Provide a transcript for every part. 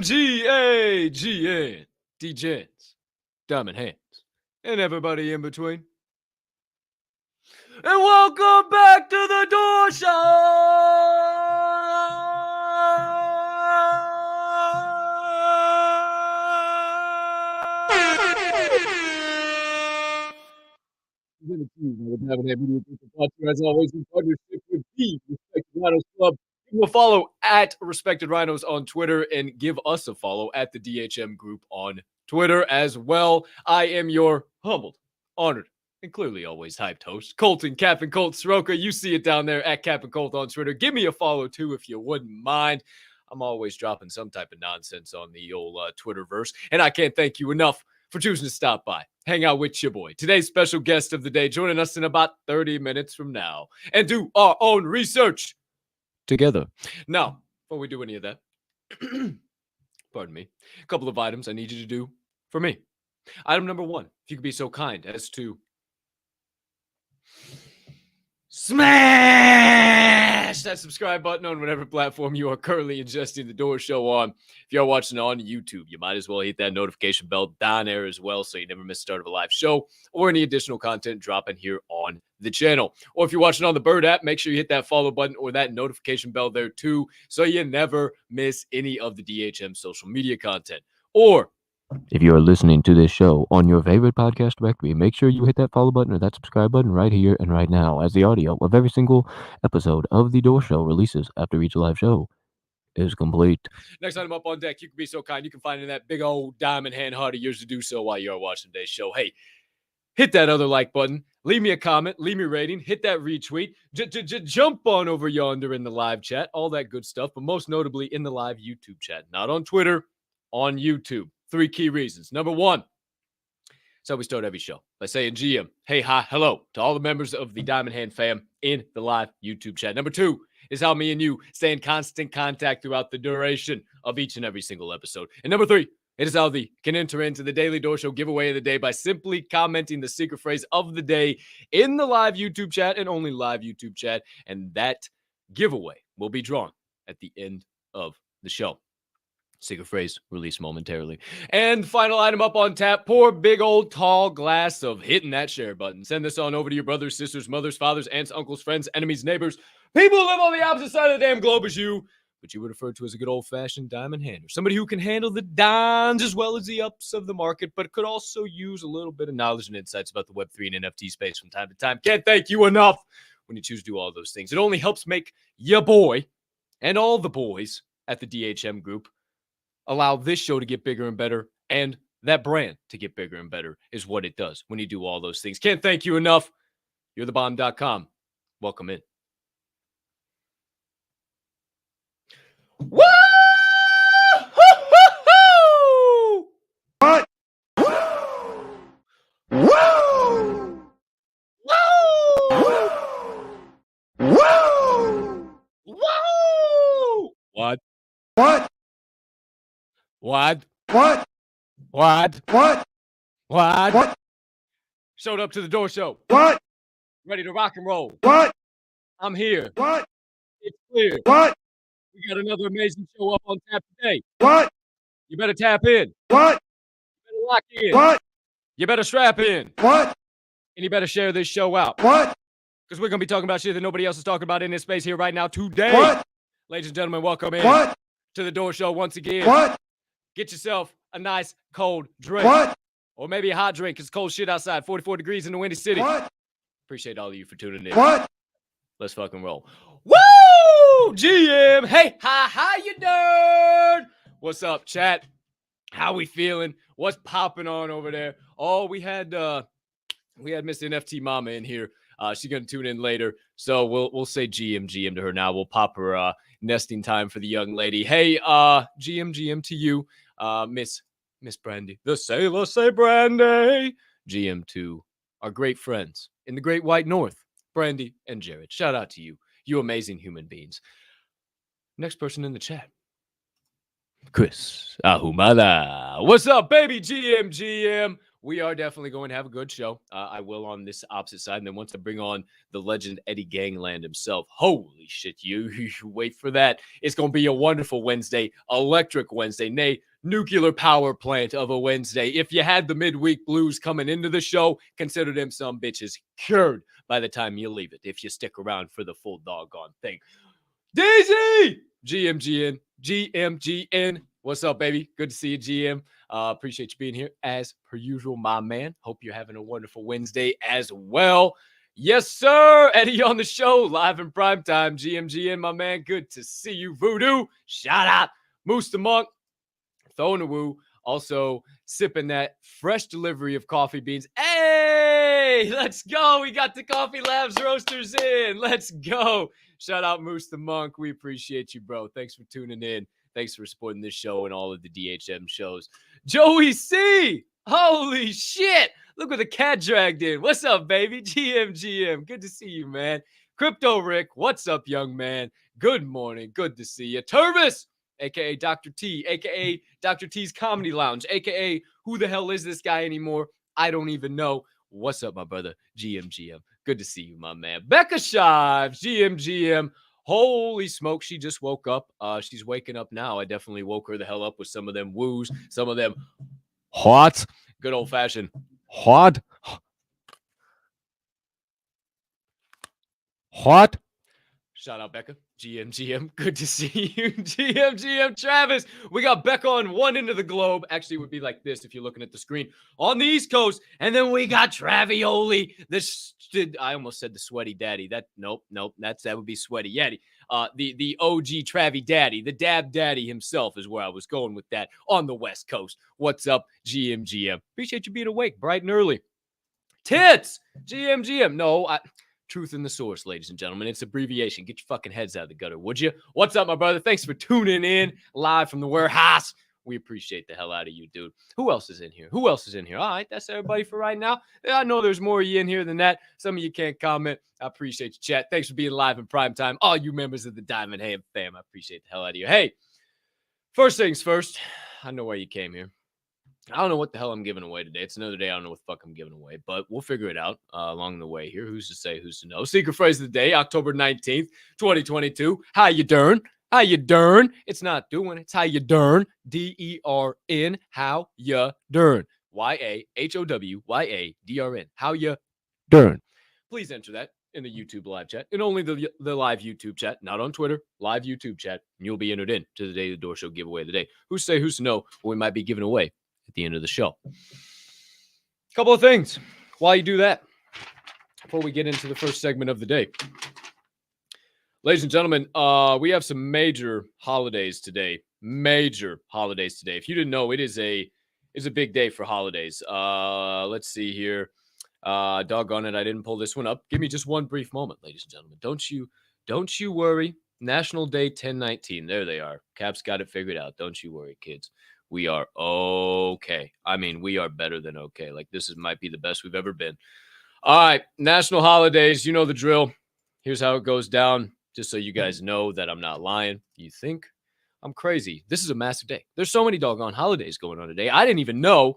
GN Degens, Diamond Hands, and everybody in between. And welcome back to the Door As always, in partnership with the Respected Rhinos Club. Give them a follow at Respected Rhinos on Twitter and give us a follow at the DHM group on Twitter as well. I am your humbled, honored, and clearly always hyped host, Colton Captain Colt Soroka. You see it down there at Captain Colt on Twitter. Give me a follow too if you wouldn't mind. I'm always dropping some type of nonsense on the old Twitterverse, and I can't thank you enough for choosing to stop by, hang out with your boy. Today's special guest of the day joining us in about 30 minutes from now and do our own research together. Now, before we do any of that, pardon me, a couple of items I need you to do for me. Item number one, if you could be so kind as to smash that subscribe button on whatever platform you are currently ingesting the Door Show on. If you're watching on YouTube, you might as well hit that notification bell down there as well so you never miss the start of a live show or any additional content dropping here on the channel. Or if you're watching on the Bird app, make sure you hit that follow button or that notification bell there too so you never miss any of the DHM social media content. Or if you are listening to this show on your favorite podcast directory, make sure you hit that follow button or that subscribe button right here and right now, as the audio of every single episode of The Door Show releases after each live show is complete. Next item up on deck, you can be so kind. You can find in that big old diamond hand heart of yours to do so while you are watching today's show. Hey, hit that other like button. Leave me a comment. Leave me a rating. Hit that retweet. Jump on over yonder in the live chat. All that good stuff, but most notably in the live YouTube chat. Not on Twitter, on YouTube. 3 key reasons. Number one, so we start every show by saying GM, hey, hi, hello to all the members of the Diamond Hand fam in the live YouTube chat. Number two is how me and you stay in constant contact throughout the duration of each and every single episode. And number three, it is how you can enter into the Daily Door Show giveaway of the day by simply commenting the secret phrase of the day in the live YouTube chat and only live YouTube chat. And that giveaway will be drawn at the end of the show. Secret phrase released momentarily. And final item up on tap, pour big old tall glass of hitting that share button. Send this on over to your brothers, sisters, mothers, fathers, aunts, uncles, friends, enemies, neighbors, people who live on the opposite side of the damn globe as you, but you would refer to as a good old-fashioned diamond hander. Somebody who can handle the downs as well as the ups of the market, but could also use a little bit of knowledge and insights about the Web3 and NFT space from time to time. Can't thank you enough when you choose to do all those things. It only helps make your boy and all the boys at the DHM group allow this show to get bigger and better, and that brand to get bigger and better is what it does when you do all those things. Can't thank you enough. You're thebomb.com. Welcome in. Woo! What? Woo! Woo! Woo! What? What? What? What? What? What? What? What? Showed up to the Door Show. What? Ready to rock and roll. What? I'm here. What? It's clear. What? We got another amazing show up on tap today. What? You better tap in. What? You better lock in. What? You better strap in. What? And you better share this show out. What? Because we're going to be talking about shit that nobody else is talking about in this space here right now today. What? Ladies and gentlemen, welcome in What? to the Door Show once again. What? Get yourself a nice cold drink. What? Or maybe a hot drink. It's cold shit outside. 44 degrees in the windy city. What? Appreciate all of you for tuning in. What? Let's fucking roll. Woo! GM. Hey, how you doing? What's up, chat? How we feeling? What's popping on over there? Oh, we had Miss NFT Mama in here. She's gonna tune in later, so we'll say GM to her now. We'll pop her nesting time for the young lady. Hey, GM to you, Miss Brandy, the sailor say Brandy. GM to our great friends in the Great White North, Brandy and Jared. Shout out to you, you amazing human beings. Next person in the chat, Chris Ahumada. What's up, baby? GM? we are definitely going to have a good show. I will on this opposite side. And then once I bring on the legend Eddie Gangland himself, holy shit, you wait for that. It's going to be a wonderful Wednesday, electric Wednesday, nay, nuclear power plant of a Wednesday. If you had the midweek blues coming into the show, consider them some bitches cured by the time you leave it, if you stick around for the full doggone thing. Daisy! GMGN. What's up, baby? Good to see you, GM. Appreciate you being here as per usual, my man. Hope you're having a wonderful Wednesday as well. Yes, sir. Eddie on the show, live in prime time. GMGN, my man. Good to see you, Voodoo. Shout out. Moose the Monk. Throwing a woo. Also sipping that fresh delivery of coffee beans. Hey, let's go. We got the Coffee Labs roasters in. Let's go. Shout out Moose the Monk. We appreciate you, bro. Thanks for tuning in. Thanks for supporting this show and all of the DHM shows. Joey C. Holy shit. Look what the cat dragged in. What's up, baby? GM. Good to see you, man. Crypto Rick. What's up, young man? Good morning. Good to see you. Turvis, a.k.a. Dr. T, a.k.a. Dr. T's Comedy Lounge, a.k.a. who the hell is this guy anymore? I don't even know. What's up, my brother? GM. Good to see you, my man. Becca Shives, GM. Holy smoke, she just woke up. She's waking up now. I definitely woke her the hell up with some of them woos, some of them hot, good old-fashioned hot. Shout out, Becca. GM. Good to see you. GM. Travis. We got Becca on one end of the globe. Actually, it would be like this if you're looking at the screen. On the East Coast. And then we got Travioli. I almost said the sweaty daddy. Nope. That would be Sweaty Yeti. The OG Travi daddy. The dab daddy himself is where I was going with that on the West Coast. What's up, GM? Appreciate you being awake bright and early. Tits. GM. No, Truth in the source, ladies and gentlemen. It's abbreviation. Get your fucking heads out of the gutter, would you? What's up, my brother? Thanks for tuning in live from the warehouse. We appreciate the hell out of you, dude. Who else is in here? All right, that's everybody for right now. I know there's more of you in here than that. Some of you can't comment. I appreciate you, chat. Thanks for being live in prime time. All you members of the Diamond Ham fam, I appreciate the hell out of you. Hey, first things first, I know why you came here. I don't know what the hell I'm giving away today. It's another day. I don't know what the fuck I'm giving away, but we'll figure it out along the way here. Who's to say, who's to know? Secret phrase of the day, October 19th, 2022. How you dern? It's not doing. It's how you dern. D-E-R-N. How you dern. Y-A-H-O-W-Y-A-D-R-N. How you dern. Please enter that in the YouTube live chat, and only the live YouTube chat, not on Twitter, live YouTube chat, and you'll be entered in to the Day of the Door Show giveaway of the day. Who's to say, who's to know what we might be giving away at the end of the show. Couple of things while you do that before we get into the first segment of the day. Ladies and gentlemen, we have some major holidays today. If you didn't know, it's a big day for holidays. Let's see here. Doggone it, I didn't pull this one up. Give me just one brief moment, ladies and gentlemen. Don't you worry. National Day 1019. There they are. Cap's got it figured out. Don't you worry, kids. We are okay. I mean, we are better than okay. Like, might be the best we've ever been. All right, national holidays. You know the drill. Here's how it goes down, just so you guys know that I'm not lying. You think I'm crazy. This is a massive day. There's so many doggone holidays going on today. I didn't even know.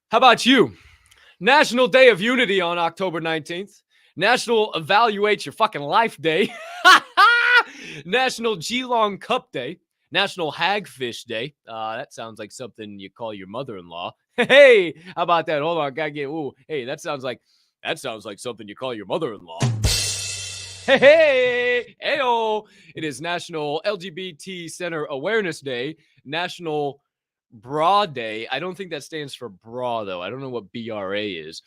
How about you? National Day of Unity on October 19th. National Evaluate Your Fucking Life Day. National Geelong Cup Day. National Hagfish Day. That sounds like something you call your mother-in-law. Hey, how about that? Hold on, gotta get. Ooh, hey, that sounds like something you call your mother-in-law. Hey, ayo! It is National LGBT Center Awareness Day. National Bra Day. I don't think that stands for bra though. I don't know what BRA is.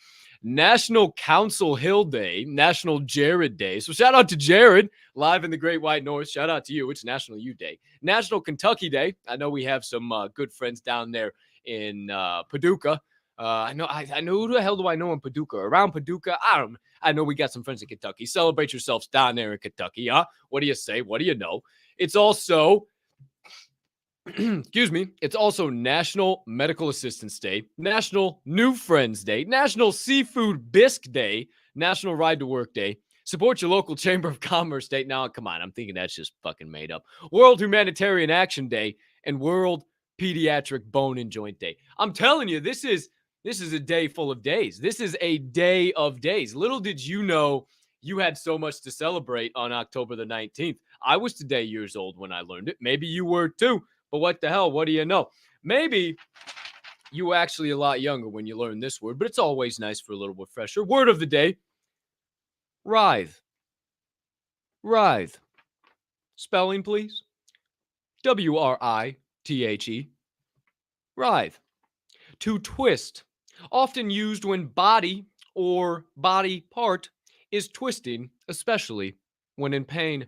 National Council Hill Day, National Jared Day. So shout out to Jared, live in the Great White North. Shout out to you. It's National U Day. National Kentucky Day. I know we have some good friends down there in Paducah. I know who the hell do I know in Paducah? Around Paducah, I know we got some friends in Kentucky. Celebrate yourselves down there in Kentucky, huh? What do you say? What do you know? It's also it's also National Medical Assistance Day, National New Friends Day, National Seafood Bisque Day, National Ride to Work Day, Support Your Local Chamber of Commerce Day. Now, come on, I'm thinking that's just fucking made up. World Humanitarian Action Day, and World Pediatric Bone and Joint Day. I'm telling you, this is This is a day full of days. This is a day of days. Little did you know you had so much to celebrate on October the 19th. I was today years old when I learned it. Maybe you were too, but what the hell? What do you know? Maybe you were actually a lot younger when you learned this word, but it's always nice for a little refresher. Word of the day, writhe. Writhe. Spelling, please. W-R-I-T-H-E. Writhe. To twist. Often used when body or body part is twisting, especially when in pain.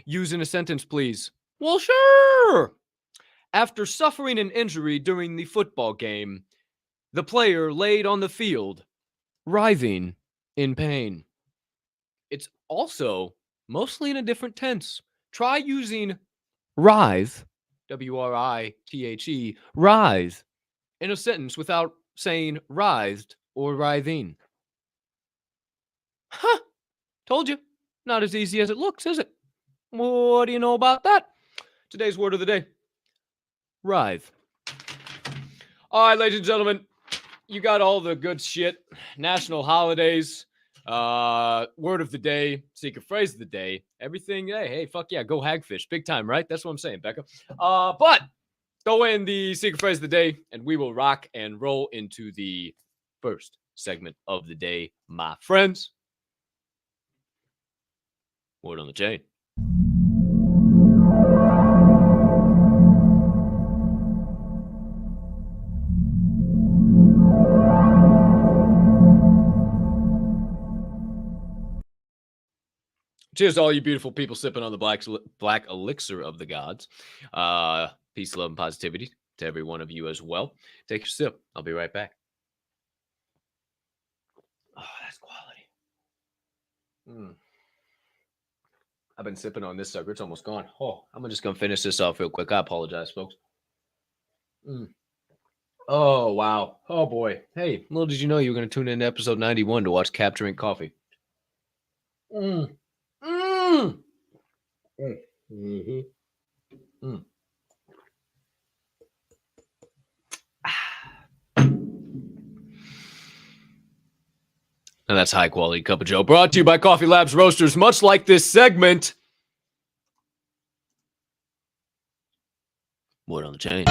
Use in a sentence, please. Well, sure. After suffering an injury during the football game, the player laid on the field, writhing in pain. It's also mostly in a different tense. Try using writhe, W-R-I-T-H-E, writhe, in a sentence without saying writhed or writhing. Huh, told you. Not as easy as it looks, is it? What do you know about that? Today's word of the day, writhe. All right, ladies and gentlemen, you got all the good shit. National holidays, word of the day, secret phrase of the day, everything. Hey, fuck yeah, go hagfish. Big time, right? That's what I'm saying, Becca. But throw in the secret phrase of the day, and we will rock and roll into the first segment of the day, my friends. Word on the chain. Cheers to all you beautiful people sipping on the black elixir of the gods. Peace, love, and positivity to every one of you as well. Take your sip. I'll be right back. Oh, that's quality. I've been sipping on this sucker. It's almost gone. Oh, I'm just going to finish this off real quick. I apologize, folks. Oh, wow. Oh, boy. Hey, little did you know you were going to tune in to episode 91 to watch Capturing Coffee. And that's high quality cup of joe, brought to you by Coffee Labs Roasters. Much like this segment, word on the chain.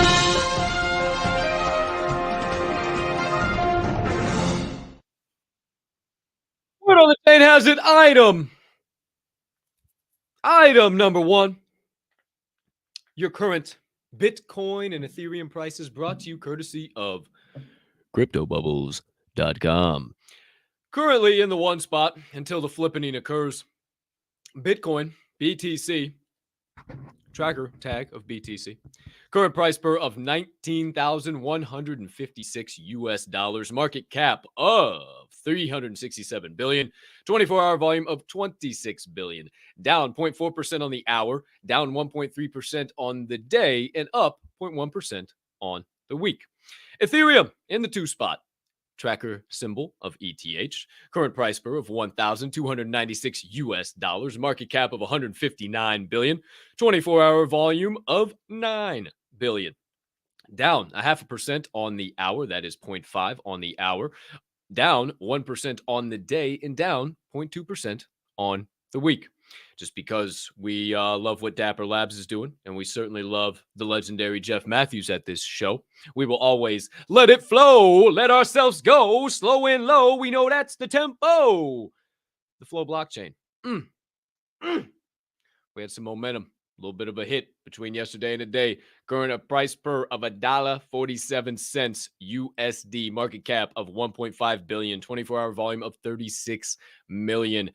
Word on the chain has it. Item number one. Your current Bitcoin and Ethereum prices, brought to you courtesy of CryptoBubbles.com. Currently in the one spot until the flippening occurs. Bitcoin, BTC, tracker tag of BTC. Current price per of $19,156 US. Market cap of 367 billion. 24-hour volume of 26 billion. Down 0.4% on the hour, down 1.3% on the day, and up 0.1% on the week. Ethereum in the two spot. Tracker symbol of ETH. Current price per of $1,296 US. Market cap of 159 billion. 24-hour volume of 9 billion. Down 0.5% on the hour. That is 0.5 on the hour. Down 1% on the day, and down 0.2% on the week. Just because we love what Dapper Labs is doing, and we certainly love the legendary Jeff Matthews at this show, we will always let it flow, let ourselves go, slow and low. We know that's the tempo. The Flow blockchain. We had some momentum, a little bit of a hit between yesterday and today. Current price per of $1.47 USD. Market cap of 1.5 billion. 24-hour volume of 36 million.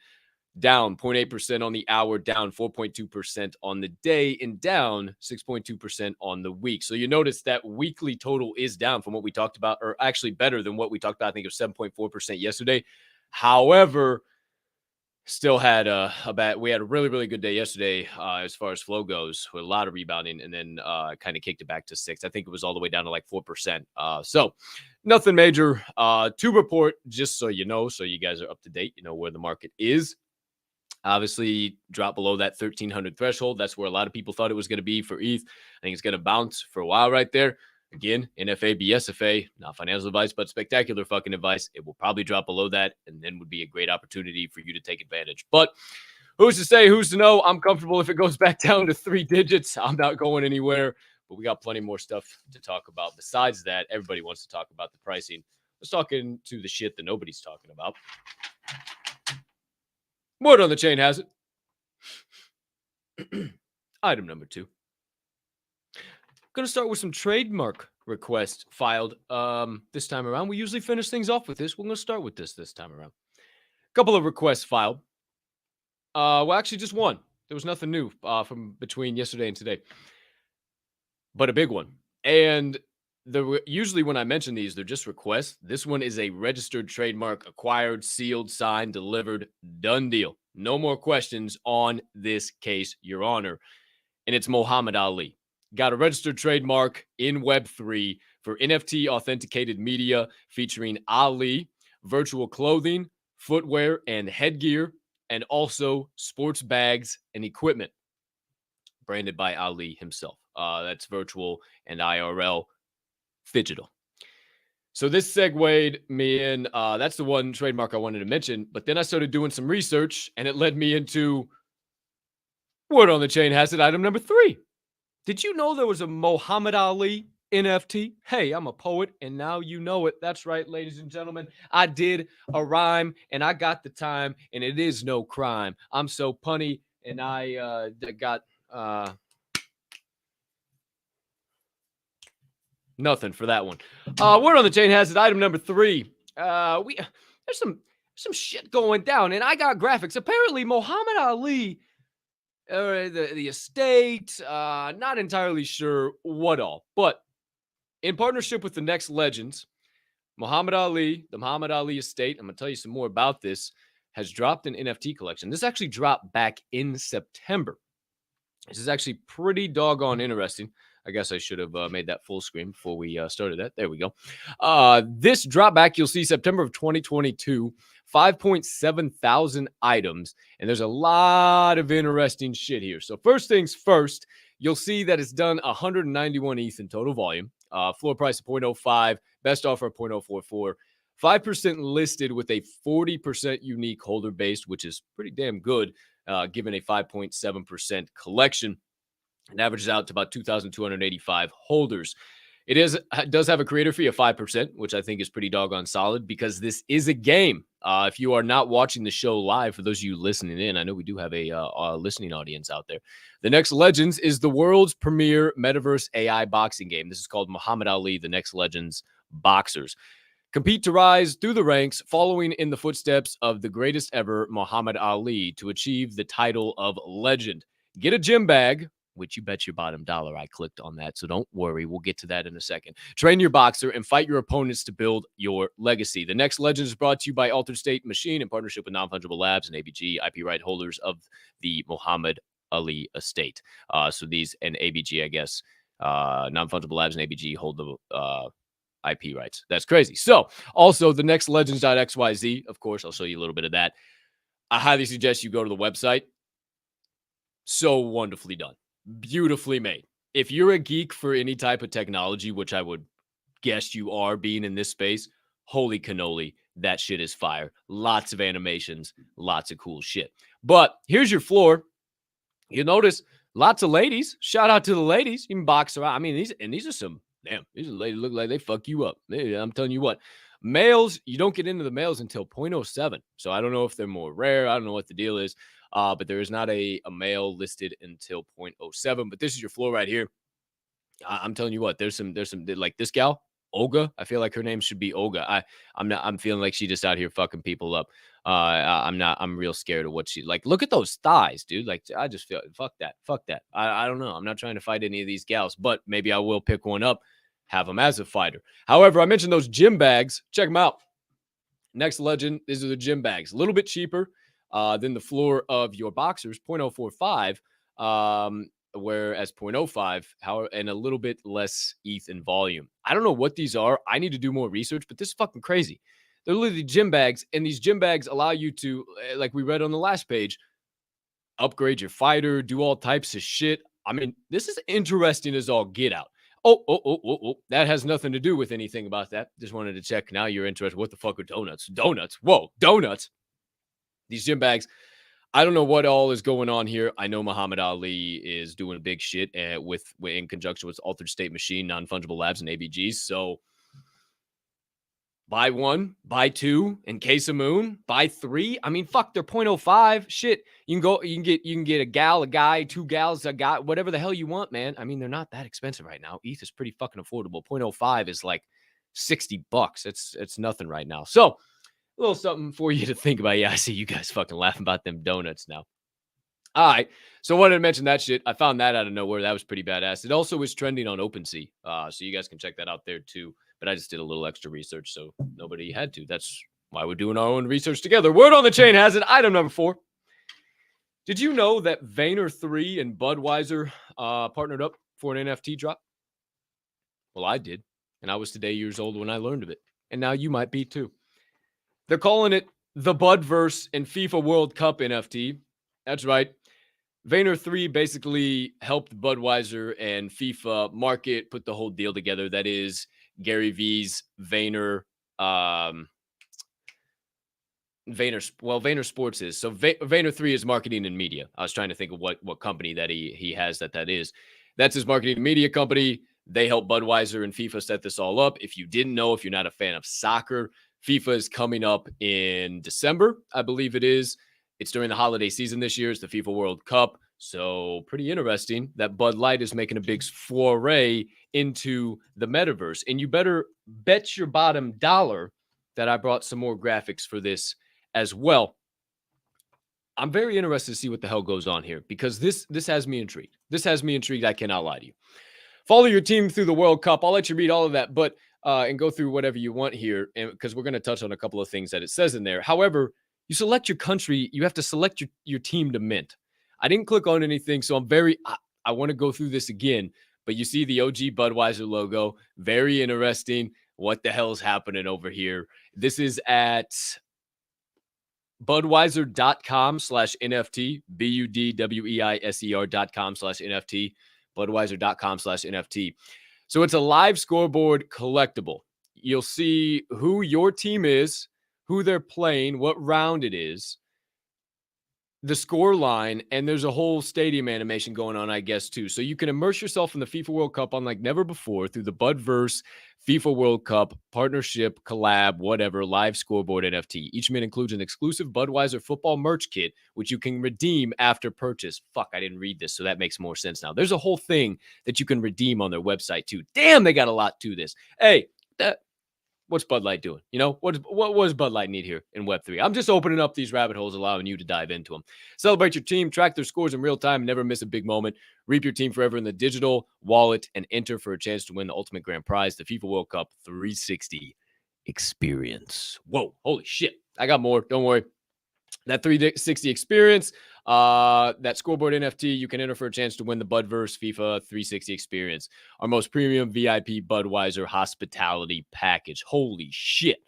Down 0.8% on the hour, down 4.2% on the day, and down 6.2% on the week. So you notice that weekly total is down from what we talked about, or actually better than what we talked about. I think it was 7.4% yesterday. However, still had we had a really, really good day yesterday as far as flow goes, with a lot of rebounding, and then kind of kicked it back to 6. I think it was all the way down to like 4%. So nothing major to report, just so you know, so you guys are up to date, you know where the market is. Obviously, dropped below that 1,300 threshold. That's where a lot of people thought it was going to be for ETH. I think it's going to bounce for a while right there. Again, NFA, BSFA, not financial advice, but spectacular fucking advice. It will probably drop below that and then would be a great opportunity for you to take advantage. But who's to say, who's to know? I'm comfortable if it goes back down to 3 digits. I'm not going anywhere, but we got plenty more stuff to talk about. Besides that, everybody wants to talk about the pricing. Let's talk into the shit that nobody's talking about. Word on the chain has it. Item number 2. Going to start with some trademark requests filed this time around. We usually finish things off with this. We're going to start with this time around. A couple of requests filed. Well, actually, just one. There was nothing new from between yesterday and today, but a big one. And usually when I mention these, they're just requests. This one is a registered trademark, acquired, sealed, signed, delivered, done deal. No more questions on this case, Your Honor. And it's Muhammad Ali. Got a registered trademark in Web3 for NFT authenticated media featuring Ali, virtual clothing, footwear, and headgear, and also sports bags and equipment branded by Ali himself. That's virtual and IRL digital. So this segued me in. That's the one trademark I wanted to mention. But then I started doing some research, and it led me into word on the chain has it, item number 3. Did you know there was a Muhammad Ali NFT? Hey, I'm a poet, and now you know it. That's right, ladies and gentlemen. I did a rhyme, and I got the time, and it is no crime. I'm so punny, and I got nothing for that one. Word on the chain has it, item number 3. There's some shit going down, and I got graphics. Apparently, Muhammad Ali, the estate, not entirely sure what all, but in partnership with the Next Legends, Muhammad Ali, the Muhammad Ali estate, I'm going to tell you some more about this, has dropped an NFT collection. This actually dropped back in September. This is actually pretty doggone interesting. I guess I should have made that full screen before we started that. There we go. This drop back, you'll see September of 2022, 5.7 thousand items. And there's a lot of interesting shit here. So first things first, you'll see that it's done 191 ETH in total volume. Floor price of 0.05, best offer of 0.044. 5% listed with a 40% unique holder base, which is pretty damn good, given a 5.7% collection. It averages out to about 2,285 holders. It does have a creator fee of 5%, which I think is pretty doggone solid because this is a game. If you are not watching the show live, for those of you listening in, I know we do have a listening audience out there. The Next Legends is the world's premier metaverse AI boxing game. This is called Muhammad Ali, the Next Legends Boxers. Compete to rise through the ranks, following in the footsteps of the greatest ever Muhammad Ali to achieve the title of legend. Get a gym bag, which you bet your bottom dollar I clicked on that, so don't worry. We'll get to that in a second. Train your boxer and fight your opponents to build your legacy. The Next Legend is brought to you by Altered State Machine in partnership with Non-Fungible Labs and ABG, IP right holders of the Muhammad Ali estate. So these and ABG, I guess, Non-Fungible Labs and ABG hold the IP rights. That's crazy. So also the Next Legends.xyz, of course, I'll show you a little bit of that. I highly suggest you go to the website. So wonderfully done. Beautifully made. If you're a geek for any type of technology, which I would guess you are being in this space, holy cannoli, that shit is fire. Lots of animations, lots of cool shit. But here's your floor. You notice lots of ladies. Shout out to the ladies. You can box around. I mean, these are some, damn, these ladies look like they fuck you up. I'm telling you what. Males, you don't get into the males until 0.07. So I don't know if they're more rare. I don't know what the deal is. But there is not a male listed until 0.07. But this is your floor right here. I'm telling you what, there's some like this gal, Olga. I feel like her name should be Olga. I'm feeling like she just out here fucking people up. I'm real scared of what she like. Look at those thighs, dude. Like, I just feel fuck that. I don't know. I'm not trying to fight any of these gals, but maybe I will pick one up, have them as a fighter. However, I mentioned those gym bags. Check them out. Next Legend, these are the gym bags. A little bit cheaper than the floor of your boxers, 0.045, whereas 0.05, and a little bit less ETH in volume. I don't know what these are. I need to do more research, but this is fucking crazy. They're literally gym bags, and these gym bags allow you to, like we read on the last page, upgrade your fighter, do all types of shit. I mean, this is interesting as all get out. That has nothing to do with anything about that. Just wanted to check. Now you're interested. What the fuck are donuts? Donuts. Whoa, donuts. These gym bags. I don't know what all is going on here. I know Muhammad Ali is doing big shit in conjunction with Altered State Machine, Non-Fungible Labs, and ABGs. So buy one, buy two, in case of moon, buy three. I mean, fuck, they're 0.05. Shit. You can get a gal, a guy, two gals, a guy, whatever the hell you want, man. I mean, they're not that expensive right now. ETH is pretty fucking affordable. 0.05 is like $60. It's nothing right now. So a little something for you to think about. Yeah, I see you guys fucking laughing about them donuts now. All right. So I wanted to mention that shit. I found that out of nowhere. That was pretty badass. It also was trending on OpenSea. So you guys can check that out there too. But I just did a little extra research, so nobody had to. That's why we're doing our own research together. Word on the chain has it. Item number 4. Did you know that Vayner3 and Budweiser partnered up for an NFT drop? Well, I did. And I was today years old when I learned of it. And now you might be too. They're calling it the Budverse and FIFA World Cup NFT. That's right. Vayner3 basically helped Budweiser and FIFA market, put the whole deal together. That is Gary V's Vayner, Vayner Sports is. So Vayner3 is marketing and media. I was trying to think of what company that he has that is. That's his marketing and media company. They help Budweiser and FIFA set this all up. If you didn't know, if you're not a fan of soccer, FIFA is coming up in December, I believe it is. It's during the holiday season this year. It's the FIFA World Cup. So pretty interesting that Bud Light is making a big foray into the metaverse. And you better bet your bottom dollar that I brought some more graphics for this as well. I'm very interested to see what the hell goes on here because this has me intrigued. This has me intrigued. I cannot lie to you. Follow your team through the World Cup. I'll let you read all of that, but and go through whatever you want here because we're going to touch on a couple of things that it says in there. However, you select your country. You have to select your team to mint. I didn't click on anything, so I want to go through this again. But you see the OG Budweiser logo. Very interesting. What the hell is happening over here? This is at Budweiser.com/NFT, BUDWEISER.com/NFT, Budweiser.com/NFT. So it's a live scoreboard collectible. You'll see who your team is, who they're playing, what round it is, the score line, and there's a whole stadium animation going on, I guess, too. So you can immerse yourself in the FIFA World Cup unlike never before through the Budverse FIFA World Cup partnership, collab, whatever, live scoreboard NFT. Each mint includes an exclusive Budweiser football merch kit, which you can redeem after purchase. Fuck, I didn't read this, so that makes more sense now. There's a whole thing that you can redeem on their website, too. Damn, they got a lot to this. Hey, what's Bud Light doing? You know, what does Bud Light need here in Web3? I'm just opening up these rabbit holes, allowing you to dive into them. Celebrate your team, track their scores in real time, never miss a big moment. Reap your team forever in the digital wallet and enter for a chance to win the ultimate grand prize, the FIFA World Cup 360 experience. Whoa, holy shit. I got more. Don't worry. That 360 experience, that scoreboard NFT, you can enter for a chance to win the Budverse FIFA 360 experience, our most premium VIP Budweiser hospitality package. Holy shit.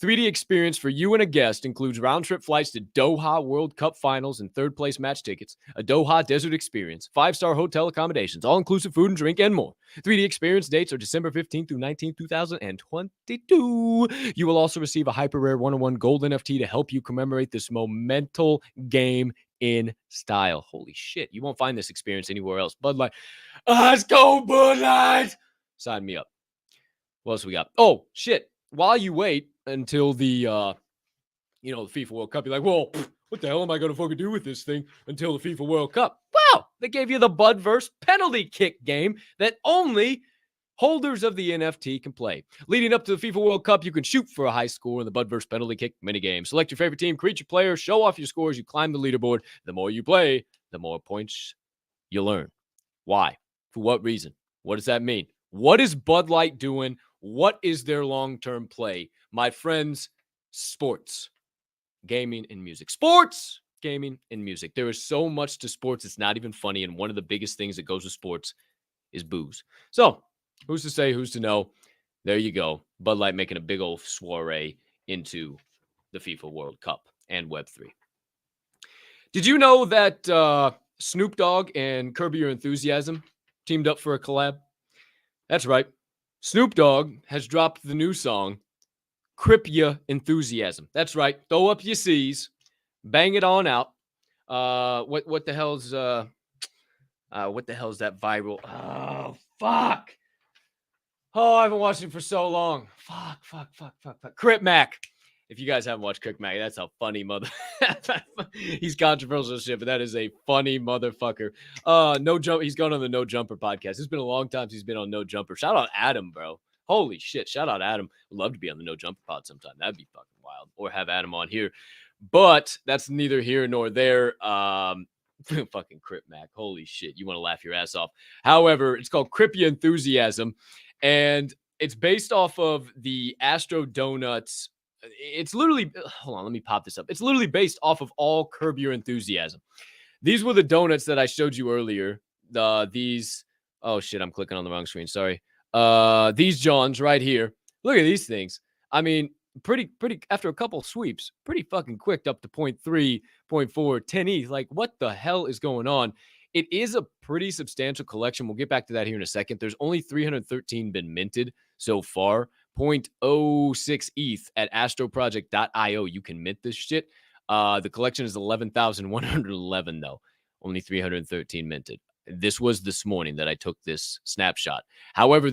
3D experience for you and a guest includes round-trip flights to Doha World Cup finals and third-place match tickets, a Doha desert experience, 5-star hotel accommodations, all-inclusive food and drink, and more. 3D experience dates are December 15th through 19th, 2022. You will also receive a hyper-rare 101 gold NFT to help you commemorate this monumental game in style. Holy shit. You won't find this experience anywhere else. Bud Light. Let's go, Bud Light. Sign me up. What else we got? Oh, shit. While you wait until the FIFA World Cup, you're like, well, what the hell am I going to fucking do with this thing until the FIFA World Cup? Wow, they gave you the Budverse penalty kick game that only holders of the NFT can play. Leading up to the FIFA World Cup, you can shoot for a high score in the Budverse penalty kick minigame. Select your favorite team, create your players, show off your scores, you climb the leaderboard. The more you play, the more points you'll earn. Why? For what reason? What does that mean? What is Bud Light doing? What is their long-term play? My friends, sports, gaming, and music. Sports, gaming, and music. There is so much to sports, it's not even funny. And one of the biggest things that goes with sports is booze. So, who's to say, who's to know? There you go. Bud Light making a big old soiree into the FIFA World Cup and Web3. Did you know that Snoop Dogg and Curb Your Enthusiasm teamed up for a collab? That's right. Snoop Dogg has dropped the new song, Crip Ya Enthusiasm. That's right. Throw up your C's, bang it on out. What the hell's that viral? Oh, fuck. Oh, I haven't watched it for so long. Fuck. Crip Mac. If you guys haven't watched Crip Mac, that's a funny mother. He's controversial as shit, but that is a funny motherfucker. No jump. He's gone on the No Jumper podcast. It's been a long time since he's been on No Jumper. Shout out Adam, bro. Holy shit. Shout out Adam. Would love to be on the No Jumper pod sometime. That'd be fucking wild. Or have Adam on here. But that's neither here nor there. Fucking Crip Mac. Holy shit. You want to laugh your ass off. However, it's called Crip Ya Enthusiasm. And it's based off of the Astro Donuts. It's literally, hold on, let me pop this up. It's literally based off of all Curb Your Enthusiasm. These were the donuts that I showed you earlier. Oh shit, I'm clicking on the wrong screen. Sorry. These Johns right here. Look at these things. I mean, pretty, after a couple sweeps, pretty fucking quick up to 0.3, 0.4, 10 ETH. Like, what the hell is going on? It is a pretty substantial collection. We'll get back to that here in a second. There's only 313 been minted so far. 0.06 ETH at astroproject.io. You can mint this shit. The collection is 11,111 though. Only 313 minted. This was this morning that I took this snapshot. However,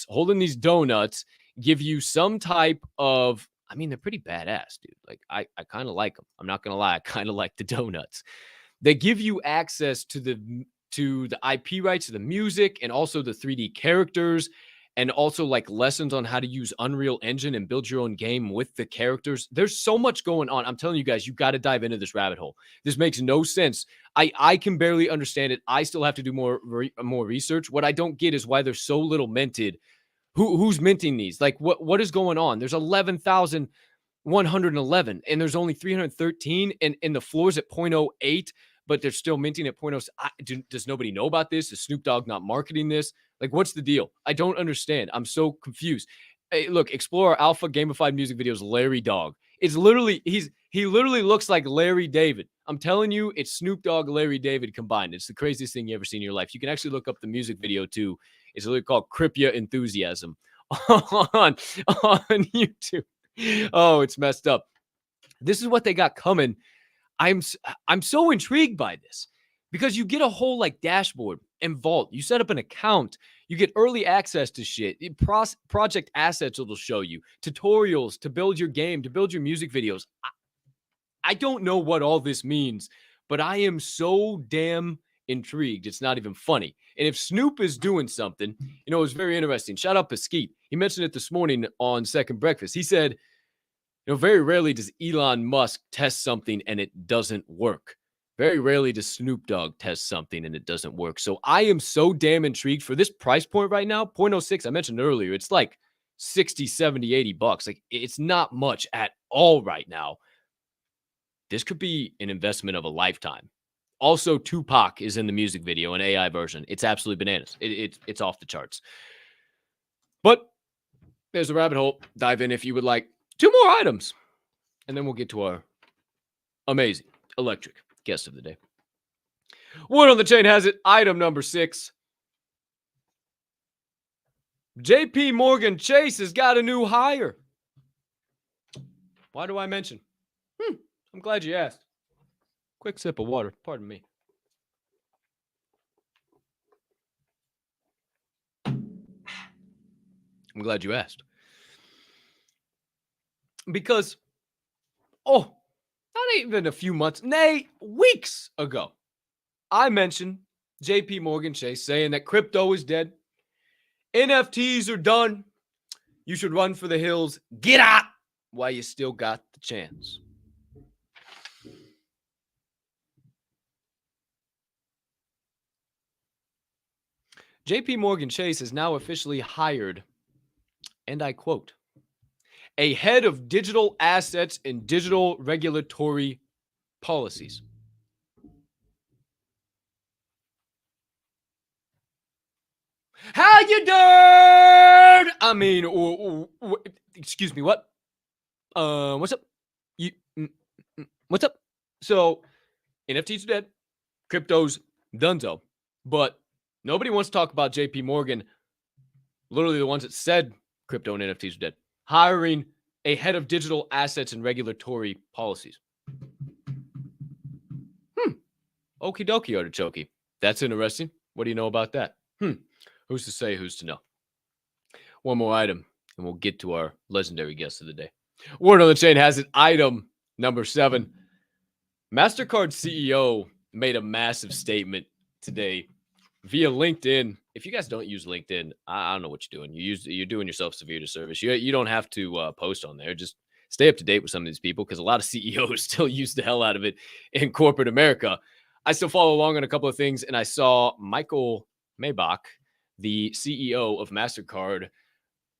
holding these donuts give you some type of, I mean, they're pretty badass, dude. Like, I kind of like them. I'm not going to lie. I kind of like the donuts. They give you access to the IP rights to the music and also the 3D characters and also like lessons on how to use Unreal Engine and build your own game with the characters. There's so much going on. I'm telling you guys, you got to dive into this rabbit hole. This makes no sense. I can barely understand it. I still have to do more research. What I don't get is why there's so little minted. Who's minting these? Like what is going on? There's 11,111 and there's only 313 and the floor's at 0.08. But they're still minting at 0.06. Does nobody know about this? Is Snoop Dogg not marketing this? Like, what's the deal? I don't understand. I'm so confused. Hey, look, explore our alpha gamified music videos, Larry Dogg. It's literally, he literally looks like Larry David. I'm telling you, it's Snoop Dogg, Larry David combined. It's the craziest thing you ever seen in your life. You can actually look up the music video too. It's literally called Crip Ya Enthusiasm on YouTube. Oh, it's messed up. This is what they got coming. I'm so intrigued by this because you get a whole like dashboard and vault. You set up an account. You get early access to shit. Project assets it'll show you. Tutorials to build your game, to build your music videos. I don't know what all this means, but I am so damn intrigued. It's not even funny. And if Snoop is doing something, it was very interesting. Shout out Pesquite. He mentioned it this morning on Second Breakfast. He said, very rarely does Elon Musk test something and it doesn't work. Very rarely does Snoop Dogg test something and it doesn't work. So I am so damn intrigued for this price point right now. 0.06, I mentioned earlier, it's like 60, 70, 80 bucks. Like, it's not much at all right now. This could be an investment of a lifetime. Also, Tupac is in the music video, an AI version. It's absolutely bananas. It's off the charts. But there's a rabbit hole. Dive in if you would like. 2 more items, and then we'll get to our amazing electric guest of the day. Word on the chain has it. Item number 6. JP Morgan Chase has got a new hire. Why do I mention? I'm glad you asked. Quick sip of water. Pardon me. I'm glad you asked. Because, not even a few months, nay, weeks ago, I mentioned JP Morgan Chase saying that crypto is dead. NFTs are done. You should run for the hills. Get out while you still got the chance. JP Morgan Chase has now officially hired, and I quote, a head of digital assets and digital regulatory policies. How you doing? I mean, excuse me, what? What's up? What's up? So, NFTs are dead. Crypto's donezo. But nobody wants to talk about JP Morgan literally the ones that said crypto and NFTs are dead, hiring a head of digital assets and regulatory policies. Okie dokie, artichoke. That's interesting. What do you know about that? Who's to say, who's to know? One more item, and we'll get to our legendary guest of the day. Word on the chain has it. Item number 7. MasterCard CEO made a massive statement today via LinkedIn. If you guys don't use LinkedIn, I don't know what you're doing. You're doing yourself severe disservice. You don't have to post on there. Just stay up to date with some of these people because a lot of CEOs still use the hell out of it in corporate America. I still follow along on a couple of things, and I saw Michael Maybach, the CEO of MasterCard,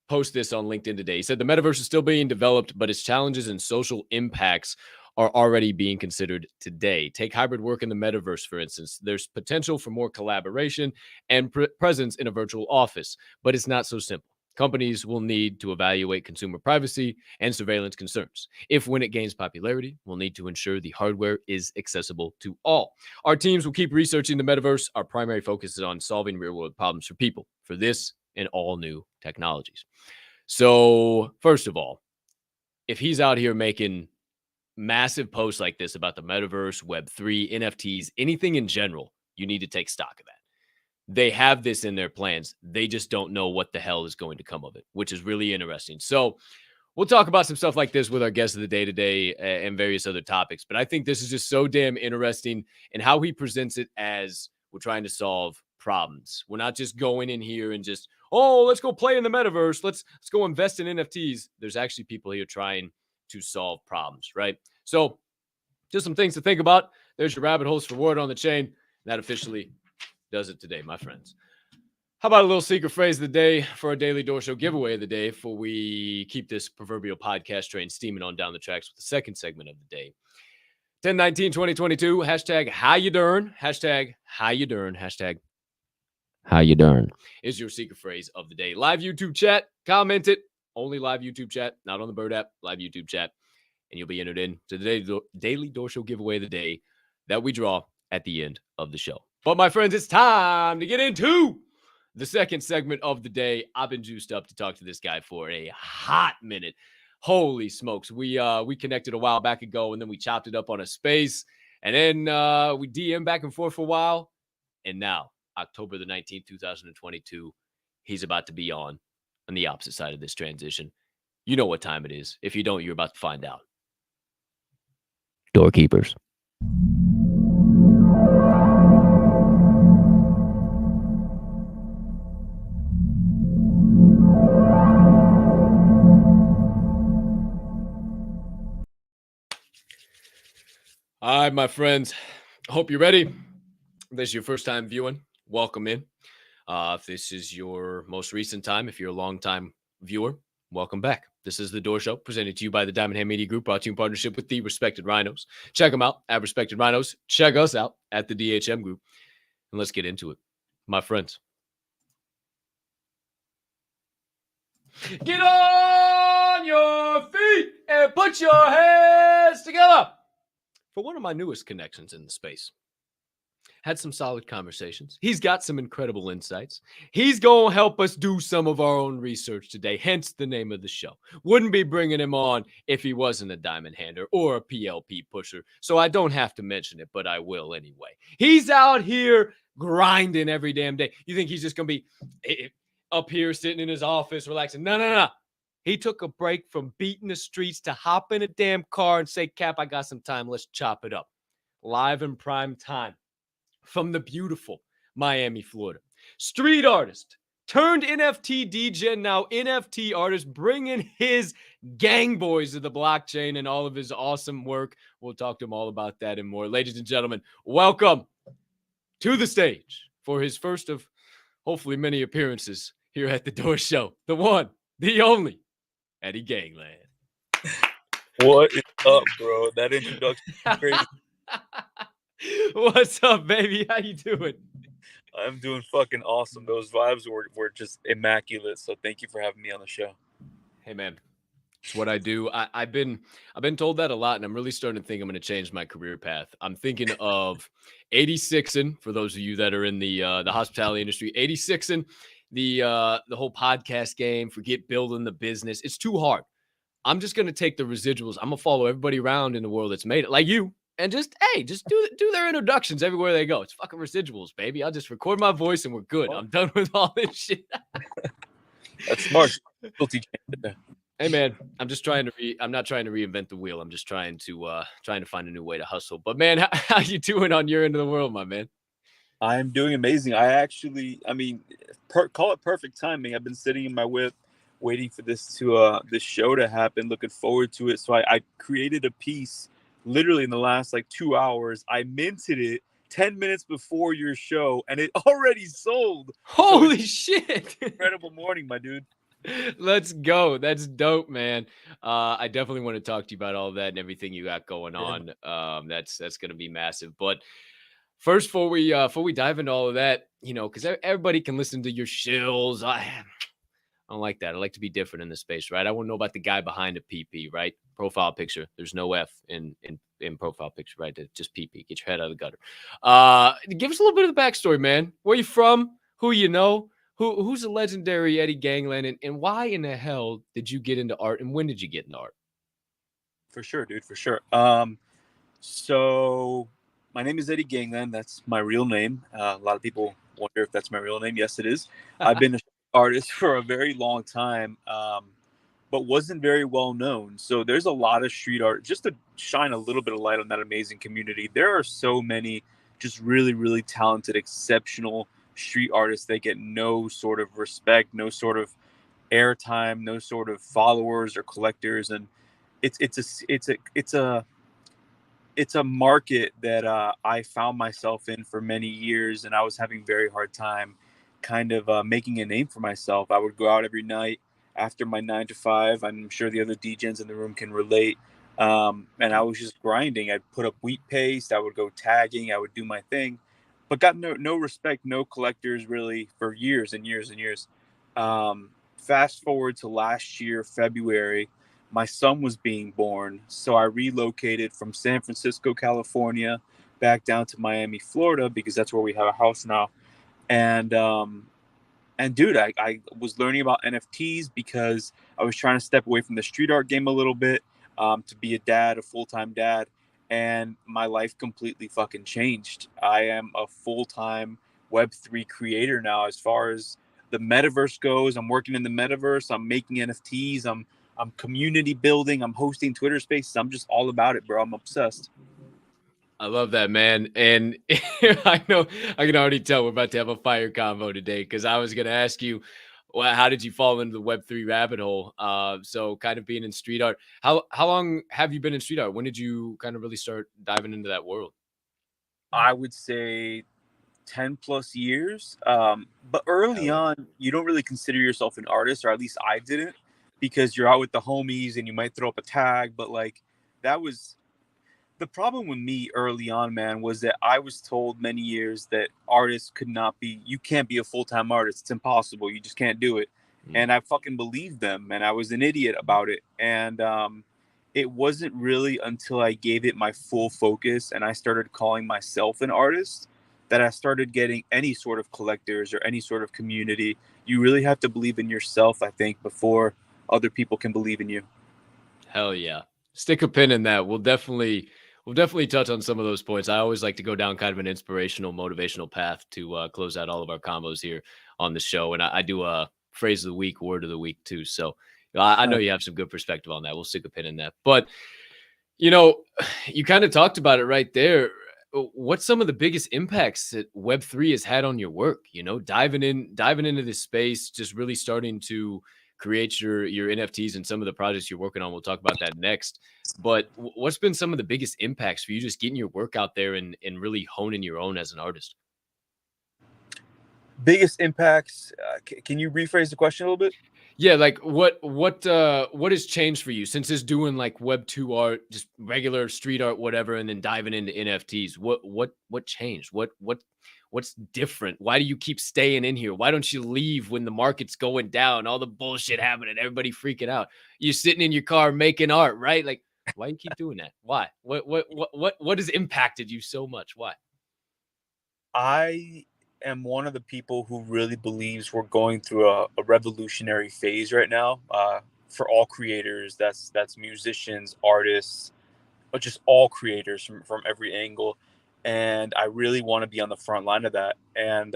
post this on LinkedIn today. He said the metaverse is still being developed, but its challenges and social impacts are already being considered today. Take hybrid work in the metaverse, for instance. There's potential for more collaboration and presence in a virtual office, but it's not so simple. Companies will need to evaluate consumer privacy and surveillance concerns. If when it gains popularity, we'll need to ensure the hardware is accessible to all. Our teams will keep researching the metaverse. Our primary focus is on solving real-world problems for people, for this and all new technologies. So, first of all, if he's out here making massive posts like this about the metaverse, Web3, NFTs, anything in general, you need to take stock of that. They have this in their plans. They just don't know what the hell is going to come of it, which is really interesting. So we'll talk about some stuff like this with our guest of the day today and various other topics. But I think this is just so damn interesting in how he presents it as we're trying to solve problems. We're not just going in here and just, oh, let's go play in the metaverse. Let's go invest in NFTs. There's actually people here trying to solve problems, right? So just some things to think about. There's your rabbit holes for Word on the Chain. That officially does it today, my friends. How about a little secret phrase of the day for our daily door show giveaway of the day before we keep this proverbial podcast train steaming on down the tracks with the second segment of the day. 10/19/2022, hashtag how you dern, hashtag how you dern, hashtag How you doing? is your secret phrase of the day. Live YouTube chat, comment it. Only live YouTube chat, not on the Bird app, live YouTube chat. And you'll be entered in to the daily door show giveaway of the day that we draw at the end of the show. But my friends, it's time to get into the second segment of the day. I've been juiced up to talk to this guy for a hot minute. Holy smokes. We connected a while back ago, and then we chopped it up on a space. And then we DM back and forth for a while. And now, October the 19th, 2022, he's about to be on the opposite side of this transition. You know what time it is. If you don't, you're about to find out. Doorkeepers. All right, my friends. Hope you're ready. If this is your first time viewing, welcome in. If this is your most recent time, if you're a long-time viewer, welcome back. This is The Door Show, presented to you by the Diamond Hand Media Group, brought to you in partnership with the Respected Rhinos. Check them out at Respected Rhinos. Check us out at the DHM Group. And let's get into it, my friends. Get on your feet and put your hands together for one of my newest connections in the space. Had some solid conversations. He's got some incredible insights. He's going to help us do some of our own research today, hence the name of the show. Wouldn't be bringing him on if he wasn't a diamond hander or a PLP pusher, so I don't have to mention it, but I will anyway. He's out here grinding every damn day. You think he's just going to be up here sitting in his office relaxing? No. He took a break from beating the streets to hop in a damn car and say, Cap, I got some time. Let's chop it up. Live in prime time from the beautiful Miami, Florida. Street artist turned NFT DJ, now NFT artist, bringing his gang boys to the blockchain and all of his awesome work. We'll talk to him all about that and more. Ladies and gentlemen, welcome to the stage for his first of hopefully many appearances here at the Door Show. The one, the only, Eddie Gangland. What is up, bro? That introduction is crazy. What's up, baby? How you doing? I'm doing fucking awesome. Those vibes were just immaculate. So thank you for having me on the show. Hey, man. It's what I do. I've been told that a lot, and I'm really starting to think I'm going to change my career path. I'm thinking of 86ing, for those of you that are in the hospitality industry, 86ing, the whole podcast game, forget building the business. It's too hard. I'm just gonna take the residuals. I'm gonna follow everybody around in the world that's made it, like you, and just do their introductions everywhere they go. It's fucking residuals, baby. I'll just record my voice and we're good. I'm done with all this shit. That's smart. Guilty. Hey man, I'm just trying to I'm not trying to reinvent the wheel. I'm just trying to find a new way to hustle. But man, how you doing on your end of the world, my man? I'm doing amazing. I mean, call it perfect timing. I've been sitting in my whip waiting for this show to happen, looking forward to it. So I created a piece literally in the last like 2 hours. I minted it 10 minutes before your show and it already sold. Holy shit. Incredible morning, my dude. Let's go. That's dope, man. I definitely want to talk to you about all of that and everything you got going on. That's going to be massive. But first, before we dive into all of that, because everybody can listen to your shills. I don't like that. I like to be different in this space, right? I want to know about the guy behind the PP, right? Profile picture. There's no F in profile picture, right? It's just PP. Get your head out of the gutter. Give us a little bit of the backstory, man. Where you from? Who you know? Who's the legendary Eddie Gangland, and why in the hell did you get into art, and when did you get into art? For sure, dude. For sure. So my name is Eddie Gangland. That's my real name. A lot of people wonder if that's my real name. Yes, it is. I've been an artist for a very long time, but wasn't very well known. So there's a lot of street art. Just to shine a little bit of light on that amazing community, there are so many just really, really talented, exceptional street artists that get no sort of respect, no sort of airtime, no sort of followers or collectors, and it's a market that I found myself in for many years, and I was having very hard time kind of making a name for myself. I would go out every night after my 9 to 5. I'm sure the other DJs in the room can relate. And I was just grinding. I'd put up wheat paste. I would go tagging. I would do my thing, but got no respect, no collectors really for years and years and years. Fast forward to last year, February, my son was being born. So I relocated from San Francisco, California, back down to Miami, Florida, because that's where we have a house now. And dude, I was learning about NFTs because I was trying to step away from the street art game a little bit, to be a full-time dad. And my life completely fucking changed. I am a full-time Web3 creator now. As far as the metaverse goes, I'm working in the metaverse. I'm making NFTs. I'm community building. I'm hosting Twitter Spaces. I'm just all about it, bro. I'm obsessed. I love that, man. And I know I can already tell we're about to have a fire convo today, because I was going to ask you, well, how did you fall into the Web3 rabbit hole? So kind of being in street art, how long have you been in street art? When did you kind of really start diving into that world? I would say 10 plus years. But early on, you don't really consider yourself an artist, or at least I didn't, because you're out with the homies and you might throw up a tag. But like, that was the problem with me early on, man, was that I was told many years that artists you can't be a full-time artist. It's impossible. You just can't do it. And I fucking believed them, and I was an idiot about it. And it wasn't really until I gave it my full focus and I started calling myself an artist that I started getting any sort of collectors or any sort of community. You really have to believe in yourself, I think, before other people can believe in you. Hell yeah. Stick a pin in that. We'll definitely touch on some of those points. I always like to go down kind of an inspirational, motivational path to close out all of our combos here on the show. And I do a phrase of the week, word of the week too. So I know you have some good perspective on that. We'll stick a pin in that. But, you kind of talked about it right there. What's some of the biggest impacts that Web3 has had on your work? Diving into this space, just really starting to create your NFTs and some of the projects you're working on. We'll talk about that next. But what's been some of the biggest impacts for you just getting your work out there and really honing your own as an artist? Biggest impacts. Can you rephrase the question a little bit? Yeah, like what has changed for you since just doing like Web 2 art, just regular street art, whatever, and then diving into NFTs? What changed? What's different? Why do you keep staying in here? Why don't you leave when the market's going down? All the bullshit happening, everybody freaking out. You're sitting in your car making art, right? Like, why you keep doing that? Why? What has impacted you so much? Why? am one of the people who really believes we're going through a revolutionary phase right now, for all creators. That's musicians, artists, but just all creators from every angle. And I really want to be on the front line of that. And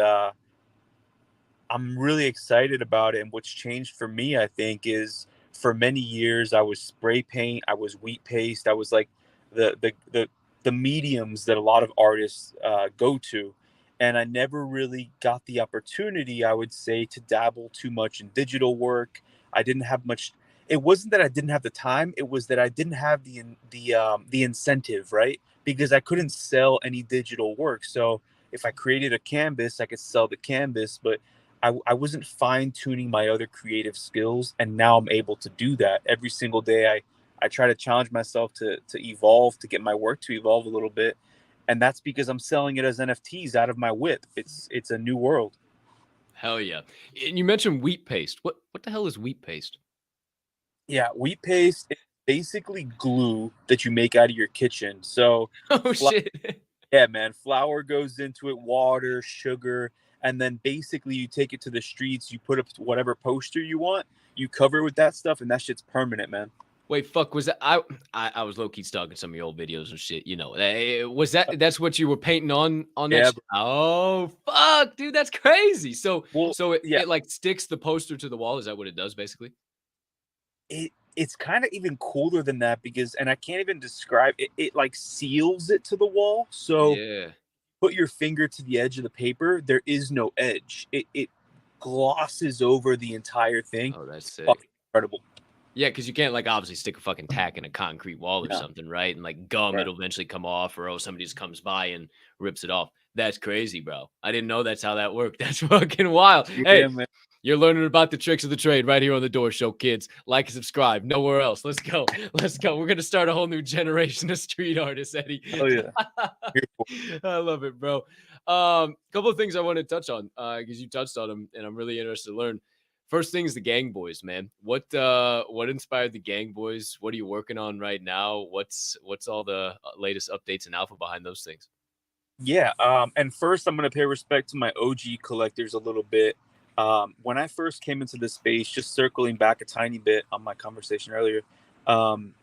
I'm really excited about it. And what's changed for me, I think, is for many years I was spray paint, I was wheat paste, I was like the mediums that a lot of artists go to, and I never really got the opportunity, I would say, to dabble too much in digital work. I didn't have much. It wasn't that I didn't have the time; it was that I didn't have the incentive, right? Because I couldn't sell any digital work. So if I created a canvas, I could sell the canvas, but I wasn't fine tuning my other creative skills, and now I'm able to do that every single day. I try to challenge myself to evolve, to get my work to evolve a little bit, and that's because I'm selling it as NFTs out of my whip. It's a new world. Hell yeah. And you mentioned wheat paste. What the hell is wheat paste? Yeah, wheat paste is basically glue that you make out of your kitchen. So, Oh fla- shit. yeah, man, flour goes into it, water, sugar, and then basically you take it to the streets. You put up whatever poster you want, you cover it with that stuff, and that shit's permanent, man. Wait, fuck, was that I was low key stalking some of your old videos and shit, you know. Was that's what you were painting on that Yeah, Oh, fuck, dude, that's crazy. So well, so it, yeah, it like sticks the poster to the wall. Is that what it does basically? it's kind of even cooler than that, because, and I can't even describe it, it like seals it to the wall. So Yeah. put your finger to the edge of the paper, there is no edge. It glosses over the entire thing. Oh, that's It's sick. fucking incredible. Yeah, because you can't like obviously stick a fucking tack in a concrete wall or Yeah, something, right? And like gum, right. it'll eventually come off, or somebody just comes by and rips it off. That's crazy, bro. I didn't know that's how that worked. That's fucking wild. Yeah, Hey, man. you're learning about the tricks of the trade right here on the Door Show, kids. Like and subscribe. Nowhere else. Let's go. Let's go. We're gonna start a whole new generation of street artists, Eddie. Oh yeah. Here for I love it, bro. Couple of things I want to touch on because you touched on them, and I'm really interested to learn. First thing is the Gang Boys, man. What inspired the Gang Boys? What are you working on right now? What's all the latest updates and alpha behind those things? Yeah, and first I'm gonna pay respect to my OG collectors a little bit. When I first came into this space, just circling back a tiny bit on my conversation earlier, um,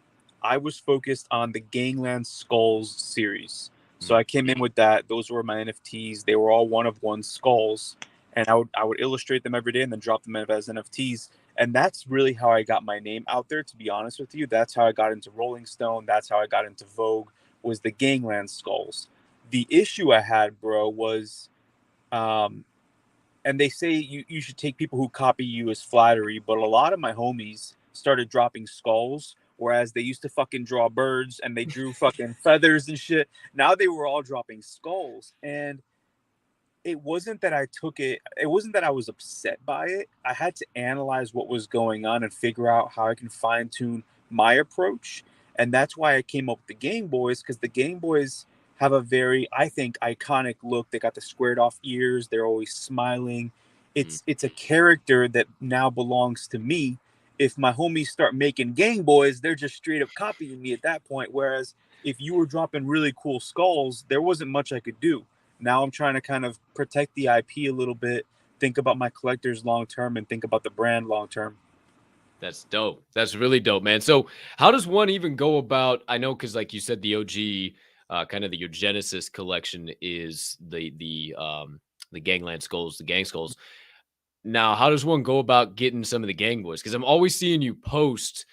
I was focused on the Gangland Skulls series. So Mm, I came in with that. Those were my NFTs. They were all one of one skulls, and I would illustrate them every day and then drop them as NFTs. And that's really how I got my name out there. To be honest with you, that's how I got into Rolling Stone. That's how I got into Vogue. Was the Gangland Skulls. The issue I had, bro, was, um, and they say you should take people who copy you as flattery, but a lot of my homies started dropping skulls, whereas they used to fucking draw birds and they drew fucking feathers and shit. Now they were all dropping skulls. And it wasn't that I took it, it wasn't that I was upset by it. I had to analyze what was going on and figure out how I can fine tune my approach. And that's why I came up with the Game Boys, because the Game Boys have a very, I think, iconic look. They got the squared off ears, they're always smiling. mm. It's a character that now belongs to me. If my homies start making Game Boys, they're just straight up copying me at that point. Whereas if you were dropping really cool skulls, there wasn't much I could do. Now I'm trying to kind of protect the IP a little bit, think about my collectors long term, and think about the brand long term. That's dope. That's really dope, man. So, how does one even go about? I know because, like you said, the OG, kind of your Genesis collection is the Gangland Skulls, the Gang Skulls. Now, how does one go about getting some of the Gang Boys? Because I'm always seeing you post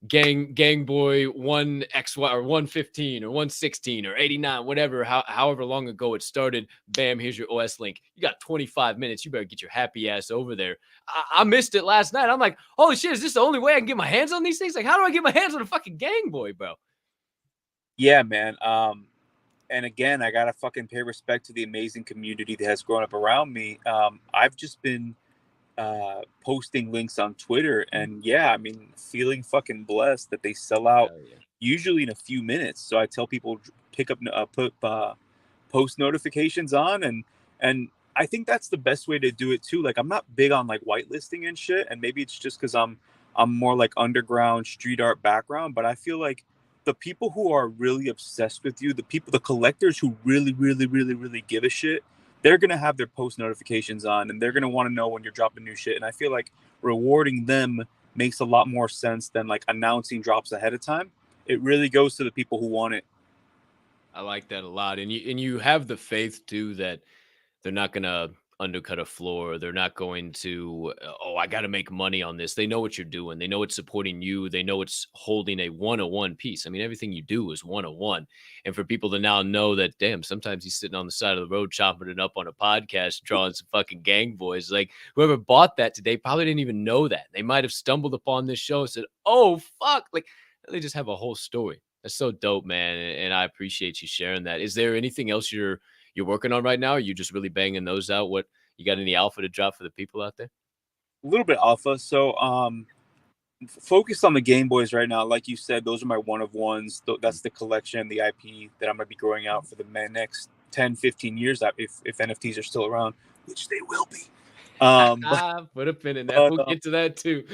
Gang Boy 1XY or 115 or 116 or 89, whatever, however long ago it started. Bam, here's your OS link. You got 25 minutes. You better get your happy ass over there. I missed it last night. I'm like, holy shit, is this the only way I can get my hands on these things? Like, how do I get my hands on a fucking Gang Boy, bro? Yeah, man. And again, I gotta fucking pay respect to the amazing community that has grown up around me. I've just been posting links on Twitter, and yeah, I mean, feeling fucking blessed that they sell out Hell yeah. usually in a few minutes. So I tell people pick up, put post notifications on, and I think that's the best way to do it too. Like, I'm not big on like whitelisting and shit, and maybe it's just because I'm more like underground street art background, but I feel like the people who are really obsessed with you, the collectors who really, really, really, really give a shit, they're going to have their post notifications on, and they're going to want to know when you're dropping new shit. And I feel like rewarding them makes a lot more sense than like announcing drops ahead of time. It really goes to the people who want it. I like that a lot. And you have the faith too that they're not going to undercut a floor. They're not going to, oh, I got to make money on this. They know what you're doing. They know it's supporting you. They know it's holding a one-on-one piece. I mean, everything you do is one-on-one. And for people to now know that, damn, sometimes he's sitting on the side of the road chopping it up on a podcast, drawing some fucking gang boys. Like, whoever bought that today probably didn't even know that. They might have stumbled upon this show and said, oh, fuck. Like, they just have a whole story. That's so dope, man. And I appreciate you sharing that. Is there anything else you're working on right now? Or are you just really banging those out? What you got any alpha to drop for the people out there? A little bit alpha. So focused on the Game Boys right now. Like you said, those are my one of ones. That's the collection, the IP that I'm going to be growing out for the next 10, 15 years if NFTs are still around, which they will be. Put a pin in that. We'll get to that too.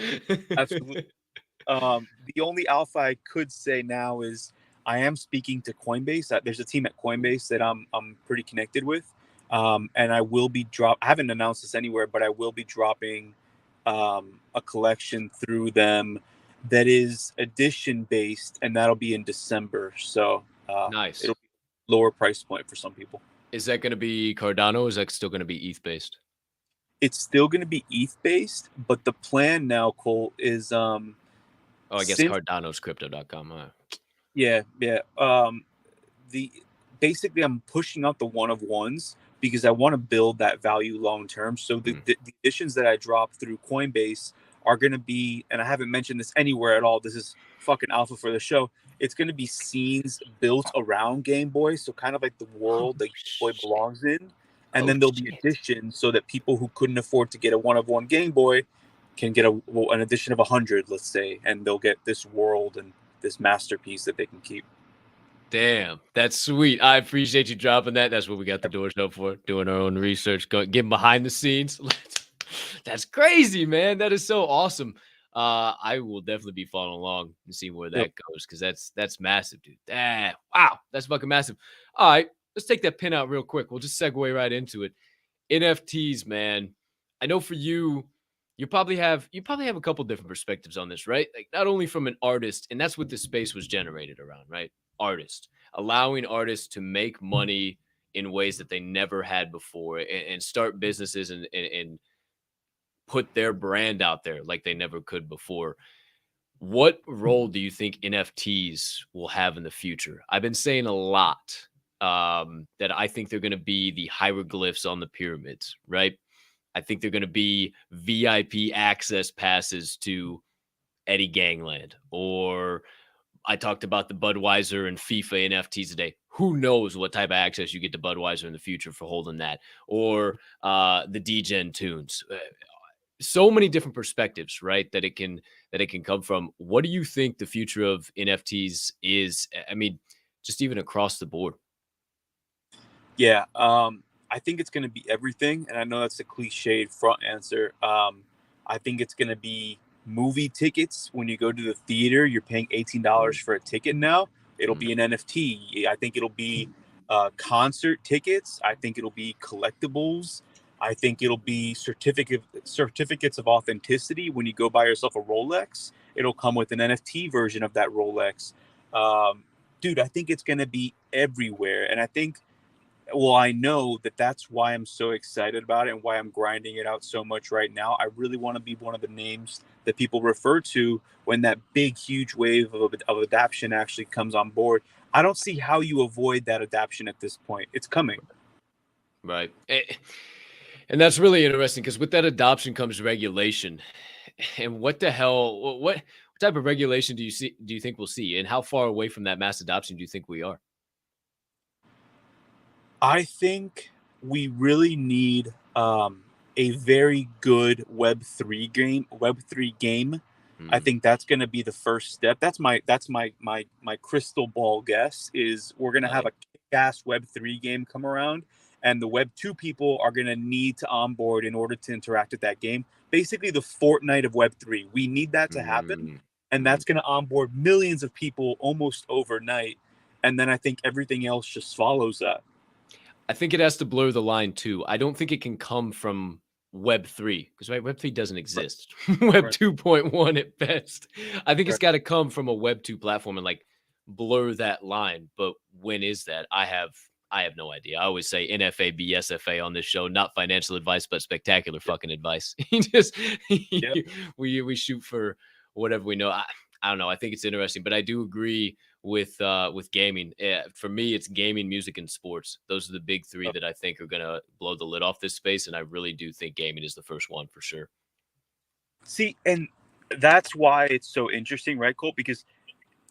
Absolutely. The only alpha I could say now is I am speaking to Coinbase. There's a team at Coinbase that I'm pretty connected with. And I will be I haven't announced this anywhere, but I will be dropping a collection through them that is edition based, and that'll be in December. So nice. It'll be lower price point for some people. Is that going to be Cardano, or is that still going to be ETH based? It's still going to be ETH based, but the plan now, Cole, is I guess Cardano's crypto.com. Yeah. Basically I'm pushing out the one of ones because I want to build that value long term. So the editions that I drop through Coinbase are going to be, and I haven't mentioned this anywhere at all, this is fucking alpha for the show. It's going to be scenes built around Game Boy, so kind of like the world that Game Boy belongs in. And then there'll be editions so that people who couldn't afford to get a one of one Game Boy can get an edition of 100, let's say, and they'll get this world and this masterpiece that they can keep. Damn, that's sweet. I appreciate you dropping that. That's what we got the Door Show for, doing our own research, getting behind the scenes. That's crazy, man. That is so awesome. I will definitely be following along and see where that goes, because that's massive, dude. Wow, that's fucking massive. All right, let's take that pin out real quick. We'll just segue right into it. NFTs, man. I know for you, you probably have a couple different perspectives on this, right? Like, not only from an artist, and that's what this space was generated around, right? Artists, allowing artists to make money in ways that they never had before, and start businesses and put their brand out there like they never could before. What role do you think NFTs will have in the future? I've been saying a lot that I think they're going to be the hieroglyphs on the pyramids, right? I think they're going to be VIP access passes to Eddie Gangland, or I talked about the Budweiser and FIFA NFTs today. Who knows what type of access you get to Budweiser in the future for holding that, or the DGen tunes. So many different perspectives, right? That it can come from. What do you think the future of NFTs is? I mean, just even across the board. Yeah, I think it's going to be everything, and I know that's a cliched front answer. I think it's going to be movie tickets. When you go to the theater, you're paying $18 for a ticket now. It'll be an NFT. I think it'll be concert tickets. I think it'll be collectibles. I think it'll be certificates of authenticity. When you go buy yourself a Rolex, it'll come with an NFT version of that Rolex. Dude, I think it's going to be everywhere. And I think, well, I know that's why I'm so excited about it and why I'm grinding it out so much right now. I really want to be one of the names that people refer to when that big, huge wave of adoption actually comes on board. I don't see how you avoid that adoption at this point. It's coming. Right. And that's really interesting, because with that adoption comes regulation. And what the hell, what type of regulation do you think we'll see? And how far away from that mass adoption do you think we are? I think we really need a very good Web3 game. I think that's going to be the first step. That's my crystal ball guess is we're going to have a kick-ass Web3 game come around, and the Web 2 people are going to need to onboard in order to interact with that game. Basically the Fortnite of Web 3. We need that to happen, and that's going to onboard millions of people almost overnight, and then I think everything else just follows that. I think it has to blur the line too. I don't think it can come from Web3 because Web3 doesn't exist. Web Right. 2.1 at best. I think it's Right. got to come from a Web 2 platform and like blur that line. But when is that? I have no idea. I always say NFAB, SFA on this show, not financial advice, but spectacular fucking advice. Just Yeah. we shoot for whatever we know. I don't know. I think it's interesting, but I do agree with gaming. For me, it's gaming, music, and sports. Those are the big three that I think are gonna blow the lid off this space, and I really do think gaming is the first one for sure. See, and that's why it's so interesting, right, Colt? Because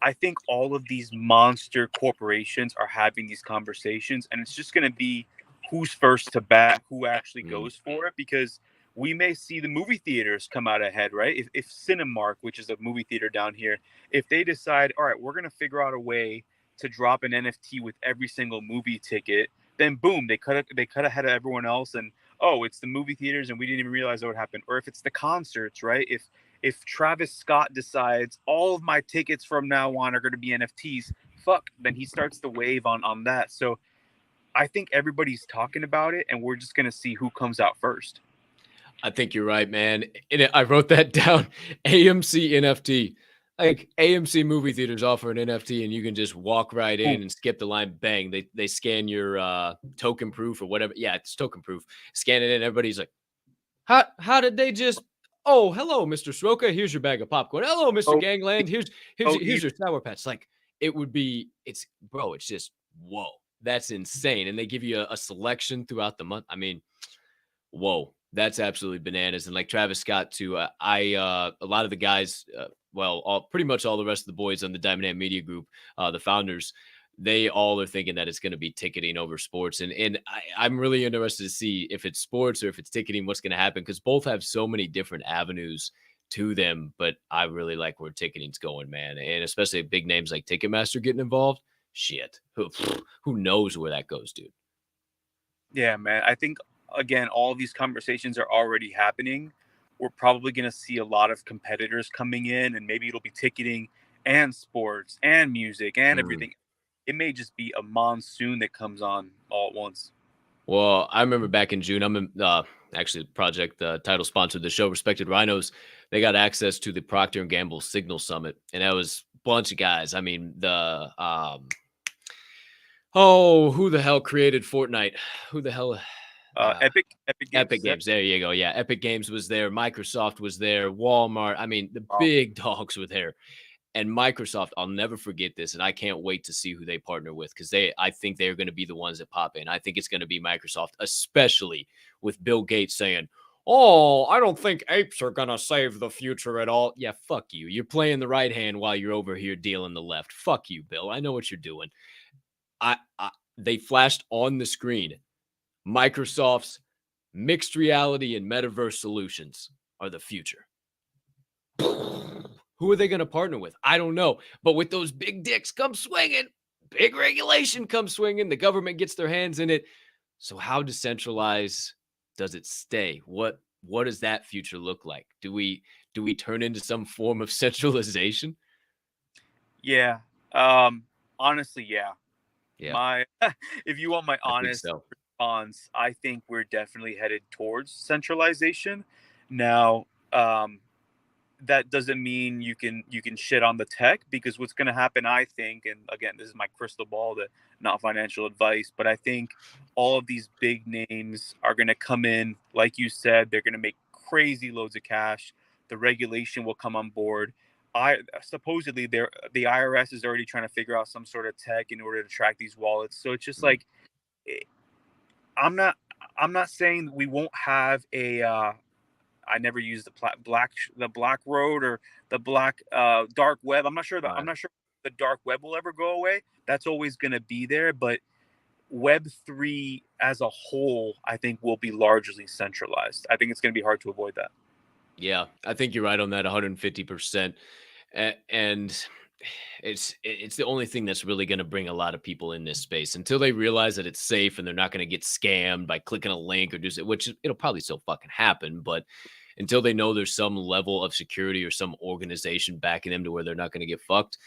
I think all of these monster corporations are having these conversations, and it's just going to be who's first to bat, who actually goes for it. Because we may see the movie theaters come out ahead, right? If Cinemark, which is a movie theater down here, if they decide, all right, we're going to figure out a way to drop an NFT with every single movie ticket, then boom, they cut ahead of everyone else, and oh, it's the movie theaters, and we didn't even realize that would happen. Or if it's the concerts, right? If Travis Scott decides all of my tickets from now on are going to be NFTs, then he starts the wave on that. So I think everybody's talking about it, and we're just going to see who comes out first. I think you're right, man. I wrote that down. AMC NFT. Like AMC movie theaters offer an NFT and you can just walk right in and skip the line. Bang. They scan your token proof or whatever. Yeah, it's token proof. Scan it in. Everybody's like, how did they just oh, hello, Mr. Sroka. Here's your bag of popcorn. Hello, Mr. Gangland. Here's your Sour Patch. Like it's just whoa. That's insane. And they give you a selection throughout the month. I mean, whoa, that's absolutely bananas. And like Travis Scott too, a lot of the guys, pretty much all the rest of the boys on the Diamond Hand Media Group, the founders, they all are thinking that it's going to be ticketing over sports. And I'm really interested to see if it's sports or if it's ticketing, what's going to happen, because both have so many different avenues to them. But I really like where ticketing's going, man. And especially big names like Ticketmaster getting involved. Shit, who knows where that goes, dude? Yeah, man. I think, again, all of these conversations are already happening. We're probably going to see a lot of competitors coming in, and maybe it'll be ticketing and sports and music and everything. It may just be a monsoon that comes on all at once. Well, I remember back in June, I'm in, actually the project title sponsored the show, Respected Rhinos. They got access to the Procter & Gamble Signal Summit, and that was a bunch of guys. I mean, who the hell created Fortnite? Who the hell? Epic Games. Epic Games. There you go. Yeah, Epic Games was there. Microsoft was there. Walmart. I mean, the big dogs were there. And Microsoft, I'll never forget this, and I can't wait to see who they partner with, because I think they're going to be the ones that pop in. I think it's going to be Microsoft, especially with Bill Gates saying, "Oh, I don't think apes are going to save the future at all." Yeah, fuck you. You're playing the right hand while you're over here dealing the left. Fuck you, Bill. I know what you're doing. They flashed on the screen. Microsoft's mixed reality and metaverse solutions are the future. Who are they going to partner with? I don't know. But with those big dicks come swinging, big regulation comes swinging, the government gets their hands in it. So how decentralized does it stay? What does that future look like? Do we turn into some form of centralization? Yeah. Honestly, yeah. Yeah. If you want my honest response, I think we're definitely headed towards centralization. Now, that doesn't mean you can shit on the tech, because what's going to happen, I think, and again, this is my crystal ball, not financial advice, but I think all of these big names are going to come in, like you said, they're going to make crazy loads of cash. The regulation will come on board. Supposedly the IRS is already trying to figure out some sort of tech in order to track these wallets. So it's just like, I'm not saying we won't have a I never used the black road or the black dark web. I'm not sure the dark web will ever go away. That's always going to be there, but Web3 as a whole, I think, will be largely centralized. I think it's going to be hard to avoid that. Yeah, I think you're right on that 150%. And it's the only thing that's really going to bring a lot of people in this space until they realize that it's safe and they're not going to get scammed by clicking a link or which it'll probably still fucking happen. But until they know there's some level of security or some organization backing them to where they're not going to get fucked,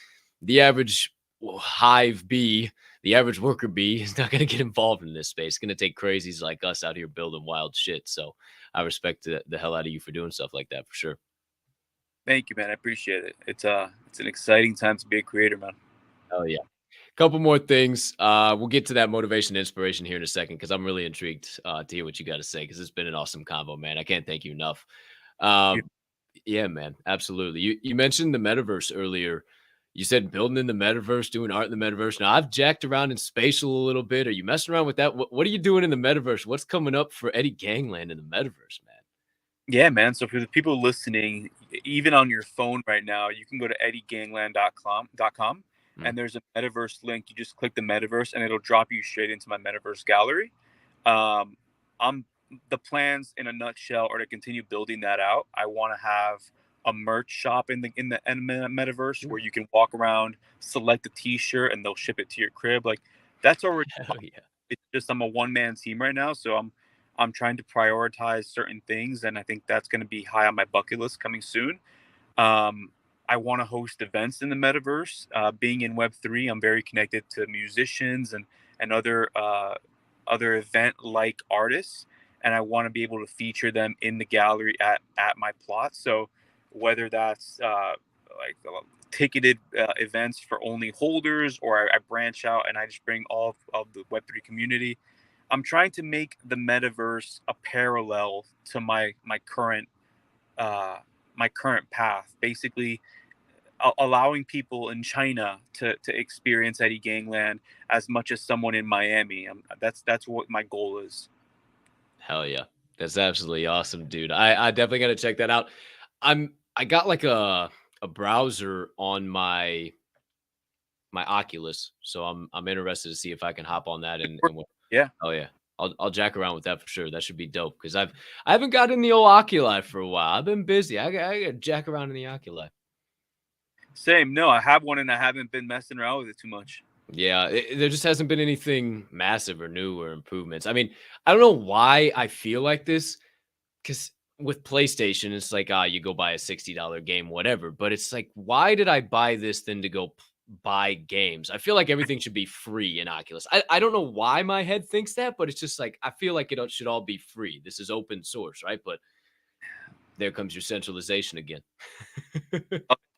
the average hive bee, the average worker bee, is not going to get involved in this space. It's going to take crazies like us out here building wild shit. So I respect the hell out of you for doing stuff like that for sure. Thank you, man. I appreciate it. It's an exciting time to be a creator, man. Oh yeah. Couple more things. We'll get to that motivation and inspiration here in a second because I'm really intrigued to hear what you got to say because it's been an awesome combo, man. I can't thank you enough. Yeah, man, absolutely. You mentioned the metaverse earlier. You said building in the metaverse, doing art in the metaverse. Now I've jacked around in spatial a little bit. Are you messing around with that? What are you doing in the metaverse? What's coming up for Eddie Gangland in the metaverse, man? Yeah, man. So for the people listening, even on your phone right now, you can go to eddiegangland.com, and there's a metaverse link. You just click the metaverse and it'll drop you straight into my metaverse gallery. I'm the plans in a nutshell are to continue building that out. I want to have a merch shop in the metaverse where you can walk around, select a t-shirt, and they'll ship it to your crib. Like that's already. Hell yeah. It's just I'm a one-man team right now, so I'm trying to prioritize certain things, and I think that's going to be high on my bucket list coming soon. I want to host events in the metaverse. Being in Web3, I'm very connected to musicians and other event-like artists, and I want to be able to feature them in the gallery at my plot. So whether that's ticketed events for only holders, or I branch out and I just bring all of the Web3 community. I'm trying to make the metaverse a parallel to my current path. Basically, allowing people in China to experience Eddie Gangland as much as someone in Miami. That's what my goal is. Hell yeah. That's absolutely awesome, dude. I definitely got to check that out. I got like a browser on my Oculus, so I'm interested to see if I can hop on that and Yeah. Oh yeah. I'll jack around with that for sure. That should be dope because I haven't got in the old Oculi for a while. I've been busy. I got jack around in the Oculi. Same. No, I have one and I haven't been messing around with it too much. Yeah, there just hasn't been anything massive or new or improvements. I mean, I don't know why I feel like this because with PlayStation, it's like, you go buy a $60 game, whatever. But it's like, why did I buy this then to go buy games? I feel like everything should be free in Oculus. I don't know why my head thinks that, but it's just like, I feel like it should all be free. This is open source, right? But there comes your centralization again.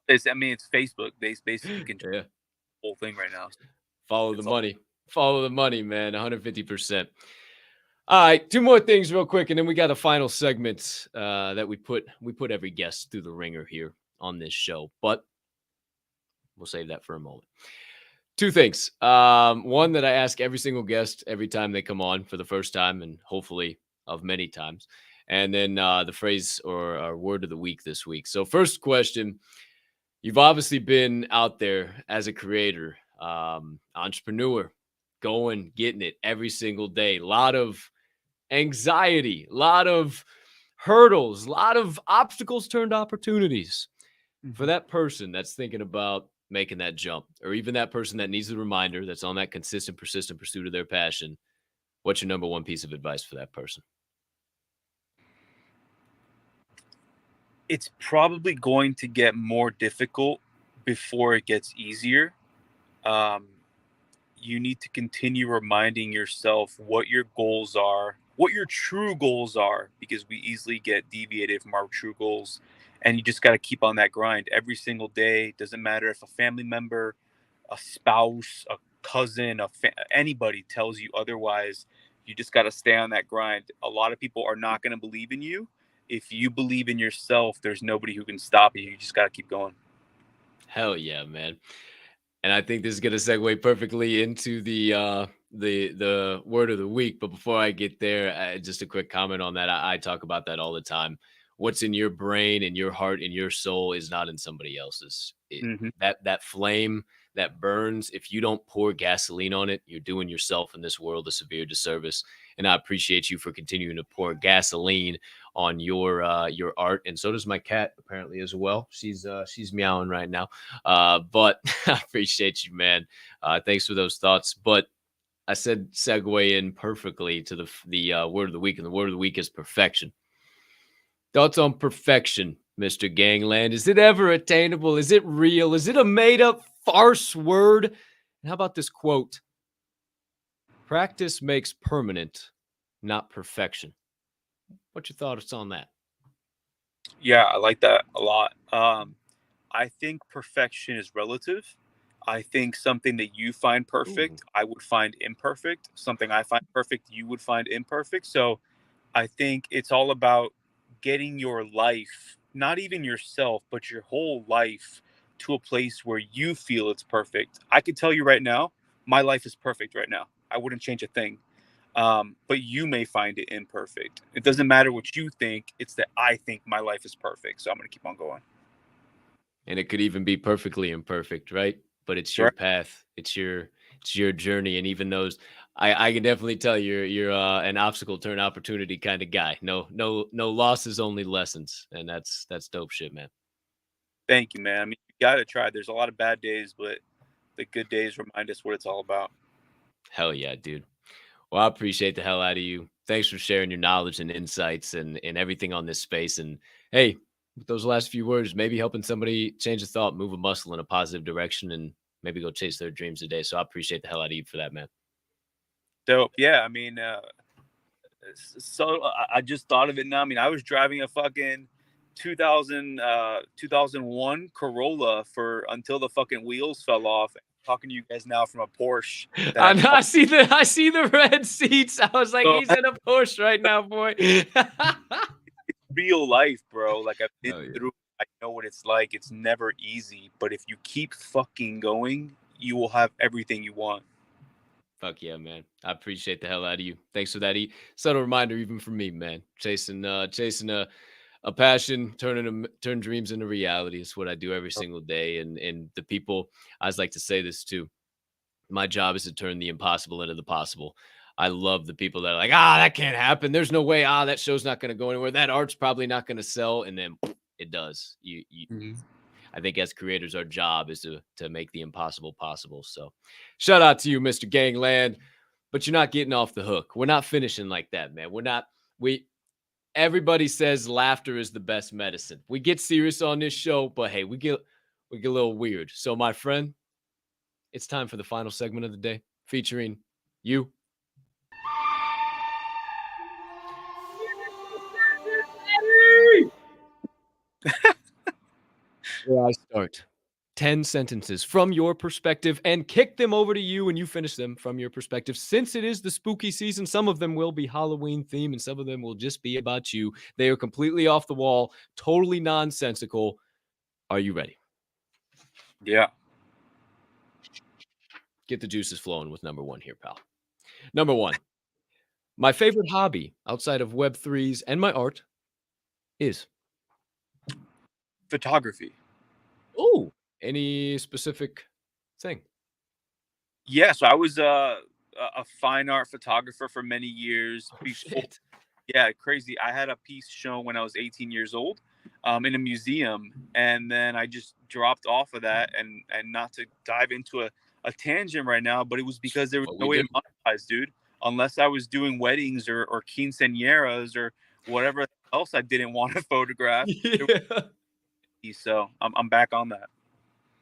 It's Facebook. They basically control the whole thing right now. Follow the money. Follow the money, man. 150%. All right, two more things real quick, and then we got a final segment that we put every guest through the ringer here on this show, but we'll save that for a moment. Two things. One that I ask every single guest every time they come on for the first time, and hopefully of many times, and then the phrase or our word of the week this week. So first question, you've obviously been out there as a creator, entrepreneur, getting it every single day. A lot of anxiety, a lot of hurdles, a lot of obstacles turned opportunities. For that person that's thinking about making that jump, or even that person that needs a reminder that's on that consistent, persistent pursuit of their passion, what's your number one piece of advice for that person? It's probably going to get more difficult before it gets easier. You need to continue reminding yourself what your goals are, what your true goals are, because we easily get deviated from our true goals. And you just got to keep on that grind every single day. Doesn't matter if a family member, a spouse, a cousin, anybody tells you otherwise. You just got to stay on that grind. A lot of people are not going to believe in you. If you believe in yourself, there's nobody who can stop you. You just got to keep going. Hell yeah, man. And I think this is going to segue perfectly into the word of the week. But before I get there, just a quick comment on that. I talk about that all the time. What's in your brain and your heart and your soul is not in somebody else's. That flame that burns, if you don't pour gasoline on it, you're doing yourself in this world a severe disservice. And I appreciate you for continuing to pour gasoline on your art. And so does my cat, apparently, as well. She's meowing right now. But I appreciate you, man. Thanks for those thoughts. But I said segue in perfectly to the word of the week, and the word of the week is perfection. Thoughts on perfection, Mr. Gangland? Is it ever attainable? Is it real? Is it a made-up farce word? And how about this quote? Practice makes permanent, not perfection. What's your thoughts on that? Yeah, I like that a lot. I think perfection is relative. I think something that you find perfect, I would find imperfect. Something I find perfect, you would find imperfect. So I think it's all about getting your life, not even yourself, but your whole life to a place where you feel it's perfect. I could tell you right now, my life is perfect right now. I wouldn't change a thing. But you may find it imperfect. It doesn't matter what you think. It's that I think my life is perfect. So I'm going to keep on going. And it could even be perfectly imperfect, right? But it's your Right. path. It's your journey. And even those, I can definitely tell you're an obstacle turn opportunity kind of guy. No losses, only lessons. And that's dope shit, man. Thank you, man. I mean, you got to try. There's a lot of bad days, but the good days remind us what it's all about. Hell yeah, dude. Well, I appreciate the hell out of you. Thanks for sharing your knowledge and insights and everything on this space. And hey, with those last few words, maybe helping somebody change a thought, move a muscle in a positive direction, and maybe go chase their dreams today. So I appreciate the hell out of you for that, man. Dope. Yeah. I mean, I just thought of it now. I mean, I was driving a fucking 2001 Corolla until the fucking wheels fell off. Talking to you guys now from a Porsche. I see the red seats. I was like, So, he's in a Porsche right now, boy. real life, bro. Like I've been Oh, yeah. through. I know what it's like. It's never easy, but if you keep fucking going, you will have everything you want. Fuck yeah, man. I appreciate the hell out of you. Thanks for that. Subtle reminder, even for me, man. Chasing a passion, turn dreams into reality. It's what I do every single day. And the people, I always like to say this too. My job is to turn the impossible into the possible. I love the people that are like, that can't happen. There's no way. That show's not going to go anywhere. That art's probably not going to sell. And then it does. I think as creators, our job is to make the impossible possible. So shout out to you, Mr. Gangland. But you're not getting off the hook. We're not finishing like that, man. Everybody says laughter is the best medicine. We get serious on this show, but hey, we get a little weird. So, my friend, it's time for the final segment of the day featuring you. Where I start 10 sentences from your perspective and kick them over to you, and you finish them from your perspective. Since it is the spooky season, some of them will be Halloween themed and some of them will just be about you. They are completely off the wall, totally nonsensical. Are you ready? Yeah. Get the juices flowing with number one here, pal. Number one, my favorite hobby outside of Web3s and my art is Photography. Oh, any specific thing? Yeah, so I was a fine art photographer for many years. Shit. Yeah, crazy. I had a piece shown when I was 18 years old in a museum, and then I just dropped off of that. And not to dive into a tangent right now, but it was because there was no way to monetize, dude. Unless I was doing weddings or quinceañeras or whatever else I didn't want to photograph. Yeah. So I'm back on that.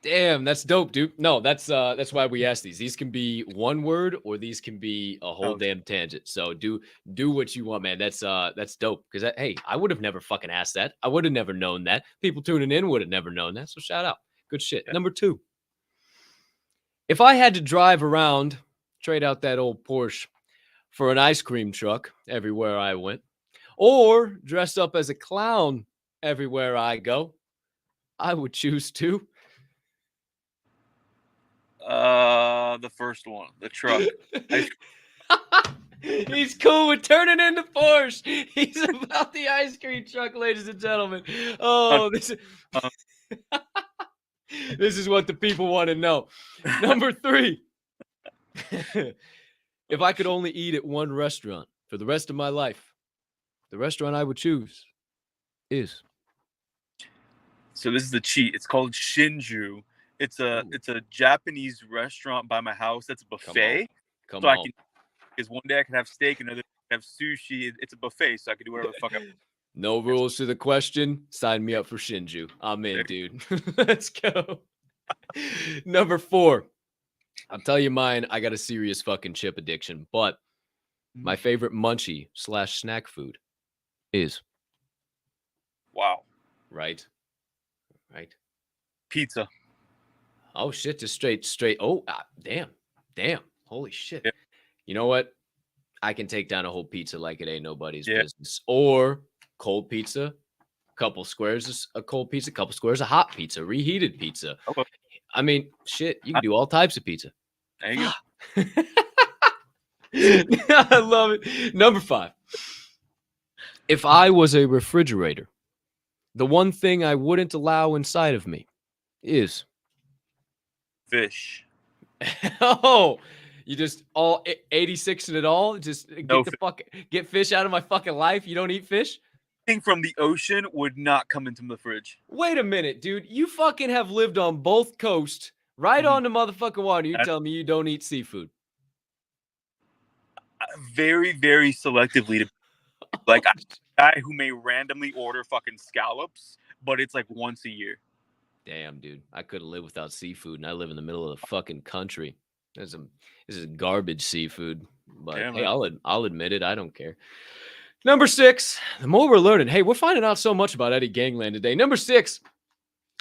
Damn, that's dope, dude. No, that's why we ask these. These can be one word or these can be a whole damn tangent. So do what you want, man. That's dope. Because hey, I would have never fucking asked that. I would have never known that. People tuning in would have never known that. So shout out. Good shit. Yeah. Number two. If I had to drive around, trade out that old Porsche for an ice cream truck everywhere I went, or dress up as a clown everywhere I go, I would choose to. The first one, the truck. He's cool with turning into Porsche. He's about the ice cream truck, ladies and gentlemen. Oh, this is what the people want to know. Number three. If I could only eat at one restaurant for the rest of my life, the restaurant I would choose is. So this is the cheat. It's called Shinju. It's a Japanese restaurant by my house. That's a buffet. Come on. Because one day I can have steak, another day I can have sushi. It's a buffet, so I can do whatever the fuck I want. No rules to the question. Sign me up for Shinju. I'm in, dude. Let's go. Number four. I'll tell you mine. I got a serious fucking chip addiction, but my favorite munchie / snack food is Wow. right. Pizza. Oh shit, just straight. Oh, damn. Holy shit. Yep. You know what? I can take down a whole pizza like it ain't nobody's Yeah. business. Or cold pizza, couple squares of cold pizza, couple squares of hot pizza, reheated pizza. Okay. I mean, shit, you can do all types of pizza. There you go. I love it. Number 5. If I was a refrigerator, the one thing I wouldn't allow inside of me is Fish. oh, you just all 86 in it all? Just No get fish out of my fucking life. You don't eat fish? Anything from the ocean would not come into the fridge. Wait a minute, dude. You fucking have lived on both coasts, right on the motherfucking water. You tell me you don't eat seafood. Very, very selectively. Like I'm a guy who may randomly order fucking scallops, but it's like once a year. Damn, dude. I couldn't live without seafood, and I live in the middle of the fucking country. This is garbage seafood, but Damn, hey, man. I'll admit it. I don't care. Number 6. The more we're learning, hey, we're finding out so much about Eddie Gangland today. Number 6.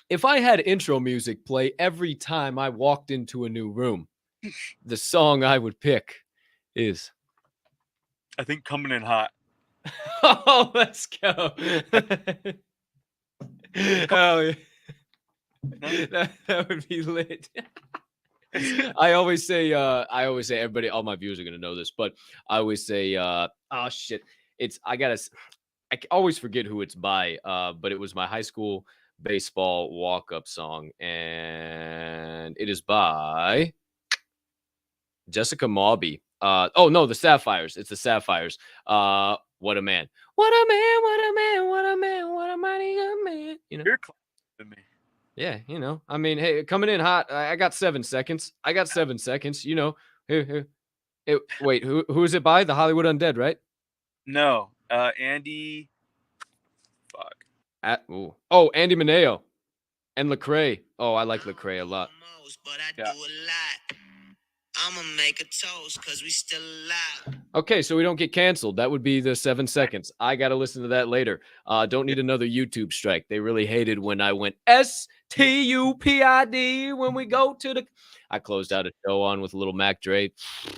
If I had intro music play every time I walked into a new room, the song I would pick is. I think Coming in Hot. Oh, let's go. Hell yeah. That would be lit. I always say everybody, all my viewers are gonna know this, but I always say, oh shit, I always forget who it's by, but it was my high school baseball walk-up song, and it is by Jessica Mauby. Oh no, the Sapphires. It's the Sapphires. What a man. What a man, what a man, what a man, what a mighty good man. You know. You're closer than me. Yeah, you know. I mean, hey, coming in hot. I got 7 seconds. You know. Here. Wait, who is it by? The Hollywood Undead, right? No. Andy. Fuck. Andy Mineo and Lecrae. Oh, I like Lecrae a lot. Yeah. I'ma make a toast because we still alive. Okay, so we don't get canceled. That would be the 7 seconds. I got to listen to that later. Don't need another YouTube strike. They really hated when I went STUPID when we go to the. I closed out a show on with a little Mac Dre.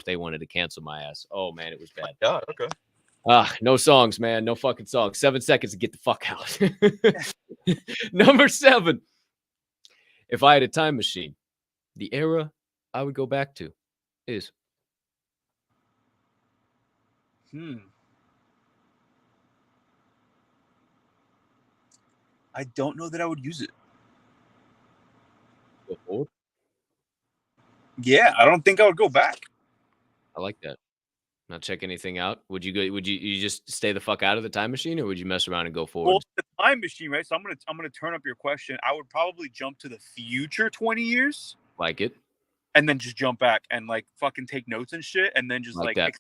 They wanted to cancel my ass. Oh, man, it was bad. God, okay. No songs, man. No fucking songs. 7 seconds to get the fuck out. Number 7. If I had a time machine, the era I would go back to is. I don't know that I would use it. Go forward. Yeah, I don't think I would go back. I like that. Not check anything out. Would you go? Would you just stay the fuck out of the time machine, or would you mess around and go forward? Well, the time machine, right? So I'm gonna turn up your question. I would probably jump to the future 20 years. Like it. And then just jump back and like fucking take notes and shit, and then just Like that.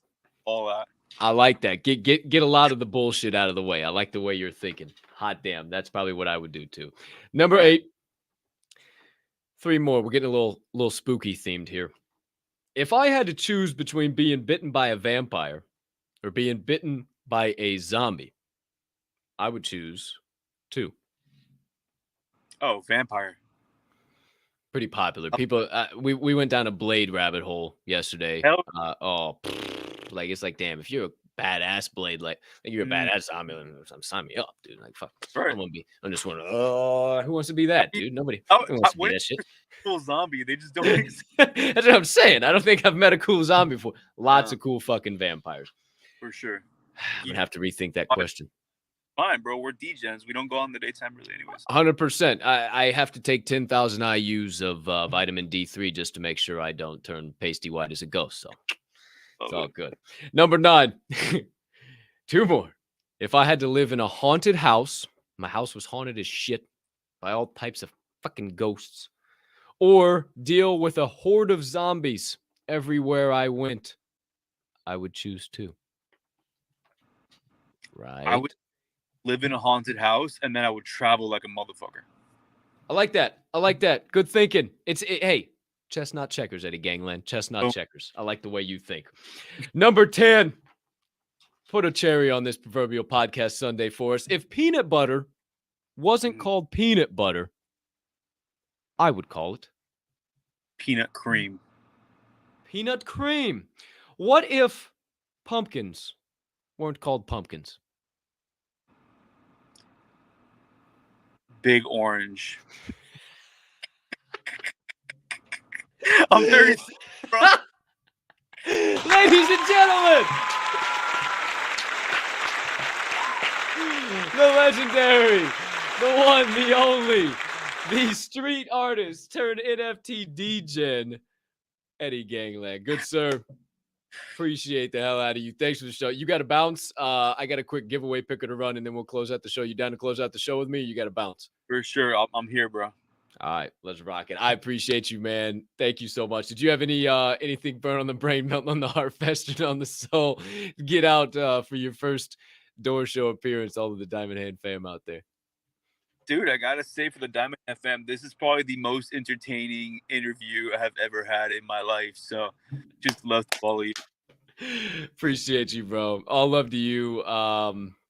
all that. I like that. Get a lot of the bullshit out of the way. I like the way you're thinking. Hot damn, that's probably what I would do too. Number 8. 3 more. We're getting a little spooky themed here. If I had to choose between being bitten by a vampire or being bitten by a zombie, I would choose 2. Oh, vampire. Pretty popular. People, we went down a Blade rabbit hole yesterday. Hell. Like it's like, damn, if you're a badass Blade, like you're a badass zombie, sign me up, dude. Like, fuck, Right. I'm just wondering, who wants to be that, dude? Nobody who wants to be that shit. Cool zombie, they just don't exist. That's what I'm saying. I don't think I've met a cool zombie before. Lots of cool fucking vampires. For sure. I'm gonna have to rethink that question. Fine, bro. We're Degens. We don't go on the daytime really, anyways. 100%. I have to take 10,000 IUs of vitamin D3 just to make sure I don't turn pasty white as a ghost. So it's all good. Number 9. 2 more. If I had to live in a haunted house, my house was haunted as shit by all types of fucking ghosts, or deal with a horde of zombies everywhere I went, I would choose 2. Right. I would live in a haunted house, and then I would travel like a motherfucker. I like that. Good thinking. Hey, Chestnut checkers, Eddie Gangland. Chestnut Oh. checkers. I like the way you think. Number 10. Put a cherry on this proverbial podcast Sunday for us. If peanut butter wasn't called peanut butter, I would call it Peanut cream. peanut cream. What if pumpkins weren't called pumpkins? Big orange. I'm 36, bro. Ladies and gentlemen, the legendary, the one, the only, the street artist turned NFT degen, Eddie Gangland. Good sir. Appreciate the hell out of you. Thanks for the show. You got to bounce. I got a quick giveaway picker to run, and then we'll close out the show. You down to close out the show with me? You got to bounce. For sure. I'm here, bro. All right, let's rock it. I appreciate you, man. Thank you so much. Did you have anything burn on the brain, melt on the heart, festering on the soul? Get out for your first door show appearance, all of the Diamond Hand fam out there. Dude, I gotta say, for the Diamond FM, this is probably the most entertaining interview I have ever had in my life. So just love to follow you. Appreciate you, bro. All love to you.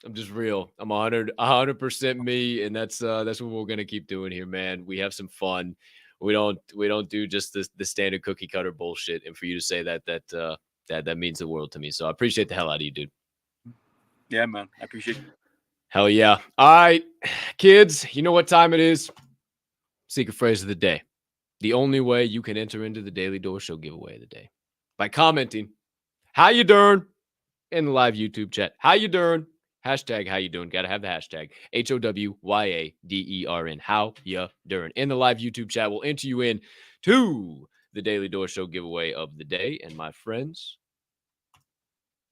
I'm just real. I'm 100% me, and that's what we're gonna keep doing here, man. We have some fun. We don't do just the standard cookie cutter bullshit. And for you to say that means the world to me. So I appreciate the hell out of you, dude. Yeah, man. I appreciate it. Hell yeah. All right, kids, you know what time it is? Secret phrase of the day. The only way you can enter into the Daily Door Show giveaway of the day. By commenting, how you doing? In the live YouTube chat. How you doing? Hashtag how you doing. Got to have the hashtag. HOWYADERN. How you doing? In the live YouTube chat. We'll enter you in to the Daily Door Show giveaway of the day. And my friends,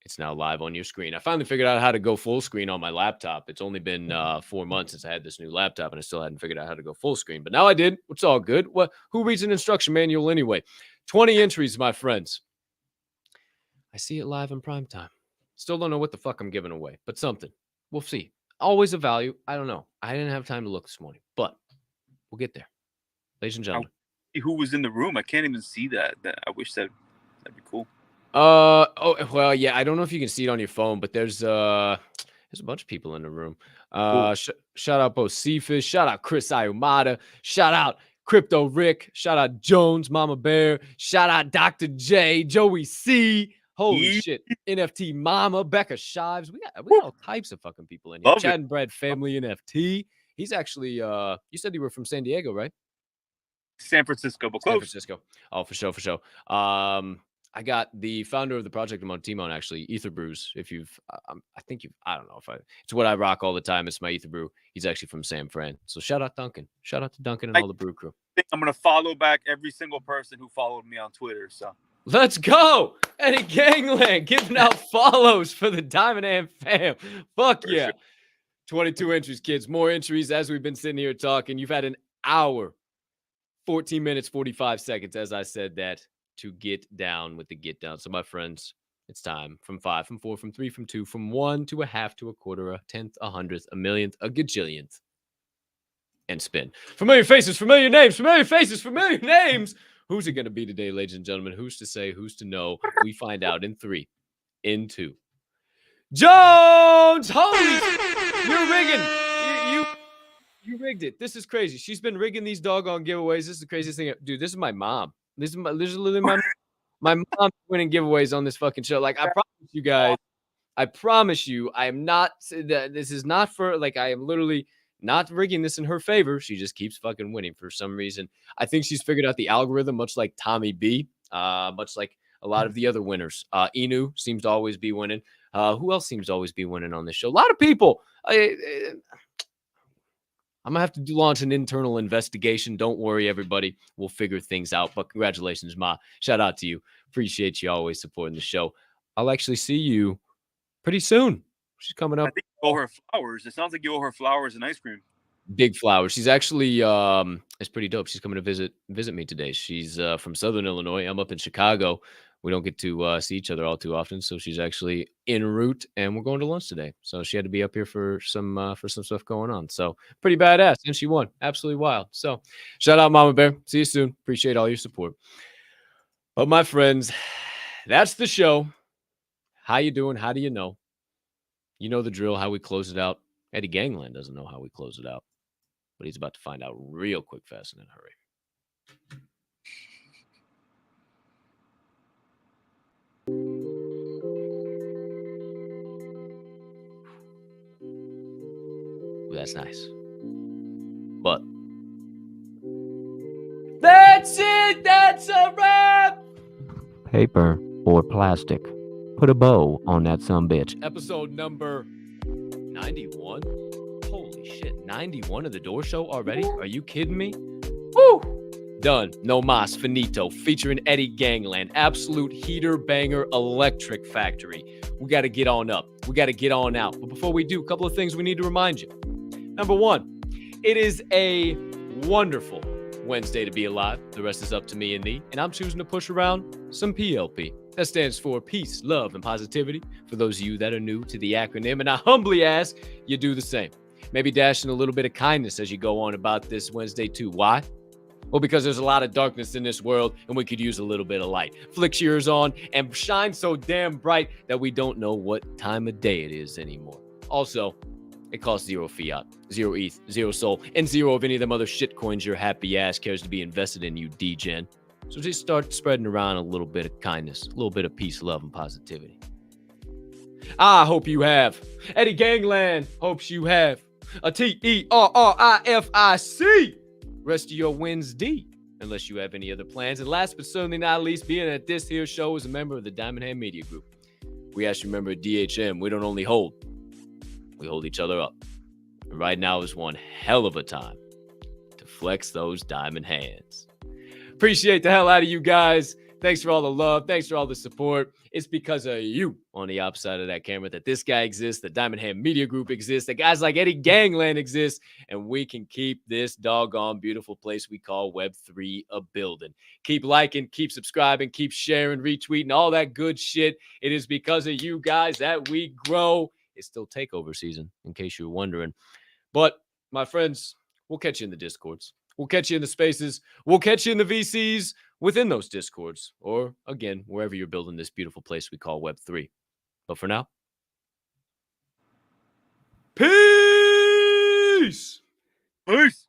it's now live on your screen. I finally figured out how to go full screen on my laptop. It's only been 4 months since I had this new laptop, and I still hadn't figured out how to go full screen. But now I did. It's all good. Who reads an instruction manual anyway? 20 entries, my friends. I see it live in prime time. Still don't know what the fuck I'm giving away, but something. We'll see. Always a value. I don't know. I didn't have time to look this morning, but we'll get there. Ladies and gentlemen. Who was in the room? I can't even see that. I wish that'd be cool. Well, yeah, I don't know if you can see it on your phone, but there's a bunch of people in the room. Cool. Shout out Bo Seafish, shout out Chris Ayumada, shout out Crypto Rick, shout out Jones, Mama Bear, shout out Dr. J, Joey C. Holy shit. NFT Mama, Becca Shives. We got all types of fucking people in here. Love Chad and Brad Family NFT. He's actually you said you were from San Diego, right? San Francisco, but close. San Francisco. Oh, for sure. I got the founder of the project I'm on team on, actually, Ether Brews. If you've, I don't know if it's what I rock all the time. It's my Ether Brew. He's actually from San Fran. So shout out Duncan. Shout out to Duncan and all the brew crew. I'm going to follow back every single person who followed me on Twitter. So let's go. Eddie Gangland giving out follows for the Diamond Hand fam. Fuck yeah. Sure. 22 entries, kids. More entries as we've been sitting here talking. You've had an hour, 14 minutes, 45 seconds, as I said that, to get down with the get down. So my friends, it's time. From 5, from 4, from 3, from 2, from 1 to a half to a quarter, a tenth, a hundredth, a millionth, a gajillionth, and spin. Familiar faces, familiar names, familiar faces, familiar names. Who's it going to be today, ladies and gentlemen? Who's to say, who's to know? We find out in 3, in 2. Jones! Holy, you're rigging. You rigged it. This is crazy. She's been rigging these doggone giveaways. This is the craziest thing. Dude, this is my mom. This is literally my mom winning giveaways on this fucking show. Like, I promise you guys, I am not, this is not for, like, I am literally not rigging this in her favor. She just keeps fucking winning for some reason. I think she's figured out the algorithm, much like Tommy B, much like a lot of the other winners. Inu seems to always be winning. Who else seems to always be winning on this show? A lot of people. I'm going to have to launch an internal investigation. Don't worry, everybody. We'll figure things out. But congratulations, Ma. Shout out to you. Appreciate you always supporting the show. I'll actually see you pretty soon. She's coming up. I think you owe her flowers. It sounds like you owe her flowers and ice cream. Big flowers. She's actually, it's pretty dope. She's coming to visit me today. She's from Southern Illinois. I'm up in Chicago. we don't get to see each other all too often. So she's actually en route, and we're going to lunch today. So she had to be up here for some stuff going on. So pretty badass, and she won. Absolutely wild. So shout out, Mama Bear. See you soon. Appreciate all your support. But my friends, that's the show. How you doing? How do you know? You know the drill. How we close it out. Eddie Gangland doesn't know how we close it out, but he's about to find out real quick, fast, and in a hurry. Ooh, that's nice. But that's it. That's a wrap. Paper or plastic. Put a bow on that sumbitch. Episode number 91. Holy shit. 91 of the Door Show already? Are you kidding me? Woo! Done. No mas. Finito. Featuring Eddie Gangland. Absolute heater banger electric factory. We got to get on up. We got to get on out. But before we do, a couple of things we need to remind you. Number one, it is a wonderful Wednesday to be alive. The rest is up to me and thee. And I'm choosing to push around some PLP. That stands for peace, love, and positivity. For those of you that are new to the acronym, and I humbly ask you do the same. Maybe dash in a little bit of kindness as you go on about this Wednesday too. Why? Well, because there's a lot of darkness in this world, and we could use a little bit of light. Flick yours on and shine so damn bright that we don't know what time of day it is anymore. Also, it costs 0 fiat, 0 ETH, 0 soul, and 0 of any of them other shit coins your happy ass cares to be invested in, you DGen. So just start spreading around a little bit of kindness, a little bit of peace, love, and positivity. I hope you have. Eddie Gangland hopes you have. A TERRIFIC. Rest of your Wednesday, unless you have any other plans. And last but certainly not least, being at this here show is a member of the Diamond Hand Media Group. We actually remember DHM. We don't only hold, we hold each other up. And right now is one hell of a time to flex those diamond hands. Appreciate the hell out of you guys. Thanks for all the love. Thanks for all the support. It's because of you on the opposite side of that camera that this guy exists, the Diamond Hand Media Group exists, that guys like Eddie Gangland exist, and we can keep this doggone beautiful place we call Web3 a building. Keep liking, keep subscribing, keep sharing, retweeting, all that good shit. It is because of you guys that we grow. It's still takeover season, in case you're wondering. But, my friends, we'll catch you in the Discords. We'll catch you in the spaces. We'll catch you in the VCs within those Discords. Or, again, wherever you're building this beautiful place we call Web3. But for now, peace! Peace.